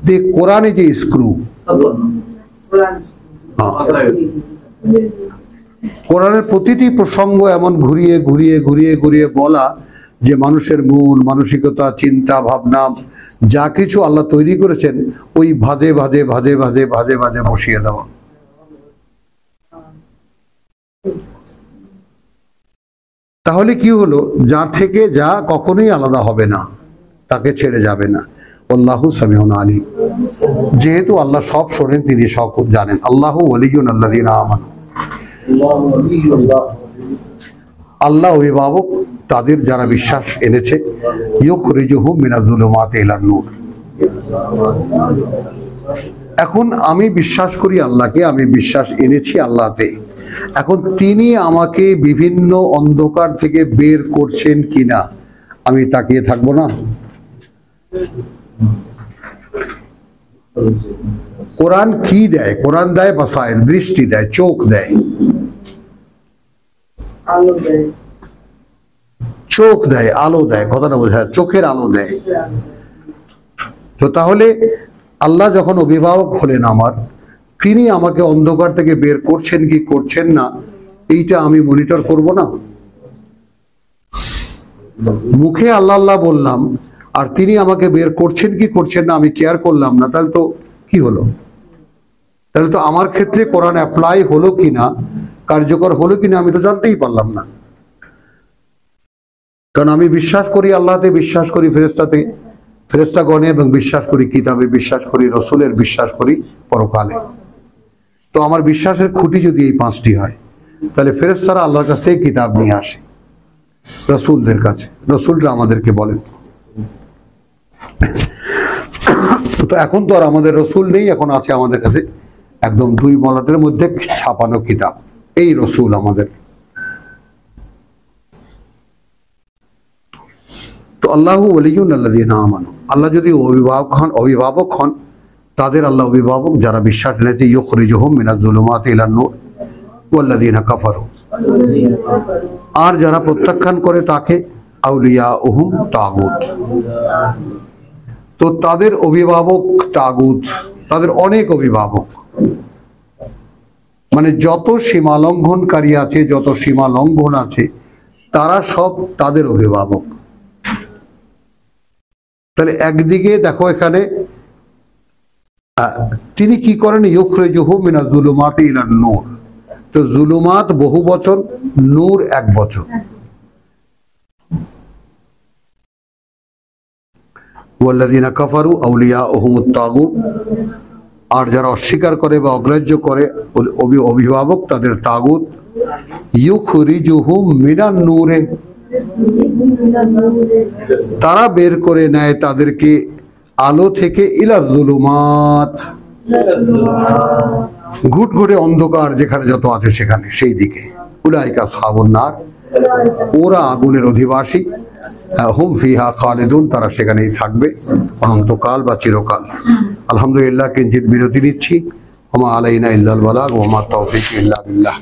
যে কোরআনে যে স্ক্রু, কোরআনের প্রতিটি প্রসঙ্গ এমন ঘুরিয়ে ঘুরিয়ে ঘুরিয়ে ঘুরিয়ে বলা যে মানুষের মন, মানসিকতা, চিন্তা ভাবনা যা কিছু আল্লাহ তৈরি করেছেন ওই ভাজে ভাজে ভাজে ভাজে ভাজে ভাজে বসিয়ে দেওয়া। তাহলে কি হলো, যা থেকে যা কখনোই আলাদা হবে না, তাকে ছেড়ে যাবে না। আল্লাহু সামিউন আলিম, যেহেতু আল্লাহ সব শোনেন, তিনি সব জানেন। আল্লাহু ওয়ালিয়ুন আল্লাযীনা আমানু, আল্লাহ অভিভাবক তাদের যারা বিশ্বাস এনেছে। ইউখরিজুহুম মিনাজ-যুলুমাতি ইলান নূর। এখন আমি বিশ্বাস করি আল্লাহকে, আমি বিশ্বাস এনেছি আল্লাহতে। এখন তিনি আমাকে বিভিন্ন অন্ধকার থেকে বের করছেন কিনা আমি তাকিয়ে থাকবো না? কোরআন কি দেয়? কোরআন দেয় বাসায়ের, দৃষ্টি দেয়, চোখ দেয়, চোখ দেয়, আলো দেয়। কথাটা বোঝা, চোখের আলো দেয়। তো তাহলে আল্লাহ যখন অভিভাবক হলেন আমার, তিনি আমাকে অন্ধকার থেকে বের করছেন কি করছেন না, এইটা আমি মনিটর করব না? মুখে আল্লাহ আল্লাহ বললাম, আর তিনি আমাকে বের করছেন কি করছেন না আমি কেয়ার করলাম না, তাহলে তো কি হলো? তাহলে তো আমার ক্ষেত্রে কোরআন অ্যাপ্লাই হলো কিনা, কার্যকর হলো কিনা আমি তো জানতেই পারলাম না। কারণ আমি বিশ্বাস করি আল্লাহতে, বিশ্বাস করি ফেরেশতাতে, ফেরেশতাগণে, এবং বিশ্বাস করি কিতাবে, বিশ্বাস করি রসুলের, বিশ্বাস করি পরকালে। তো আমার বিশ্বাসের খুঁটি যদি এই পাঁচটি হয়, তাহলে ফেরেশতারা আল্লাহর কাছ থেকে কিতাব নিয়ে আসে রসুলদের কাছে, রসুলরা আমাদেরকে বলেন। তো এখন তো আর আমাদের রসুল নেই, এখন আছে আমাদের কাছে একদম 2 মলাটের মধ্যে ছাপানো কিতাব, এই রসুল আমাদের। তো আল্লাহু ওয়ালিয়ুন আল্লাযীনা আমানু, আল্লাহ যদি অভিভাবক হন তাদের আল্লাহ অভিভাবক যারা বিশ্বাস এনেছে। ইউখরিজুহুম মিনাজ-যুলুমাতি ইলান নূর ওয়াল্লাযীনা কাফারু, আর যারা প্রত্যাখ্যান করে তাকে আউলিয়াউহুম তাগুত, তো তাদের অভিভাবক তাগুত, তাদের অনেক অভিভাবক, মানে যত সীমা লঙ্ঘনকারী আছে, যত সীমা লঙ্ঘন আছে, তারা সব তাদের অভিভাবক। তাহলে একদিকে দেখো এখানে তিনি কি করেন, ইউখরিজুহুম মিনাজ-যুলুমাতি ইলান নূর। তো জুলুমাত বহু বচন, নূর এক বচন। ওয়াল্লাযীনা কাফারু আউলিয়াউহুমুত তাগুত, আর যারা অস্বীকার করে বা অগ্রাহ্য করে অভিভাবক তাদের তাগুত। ইউখরিজুহুম মিনান নূরে, তারা বের করে নেয় তাদেরকে আলো থেকে, ইলা যুলুমাত, ঘুটঘুটে অন্ধকার যেখানে যত আছে সেখানে, সেই দিকে। উলাইকা আসহাবুন নার, ওরা আগুনের অধিবাসী। হুম ফিহা খালিদুন, তারা সেখানেই থাকবে অনন্তকাল বা চিরকাল। আলহামদুলিল্লাহ, কিঞ্চিত বিরতি নিচ্ছি। ওমা আলাইনা ইল্লাল বালাগ ওয়া মা তাওফীক ইল্লা বিল্লাহ।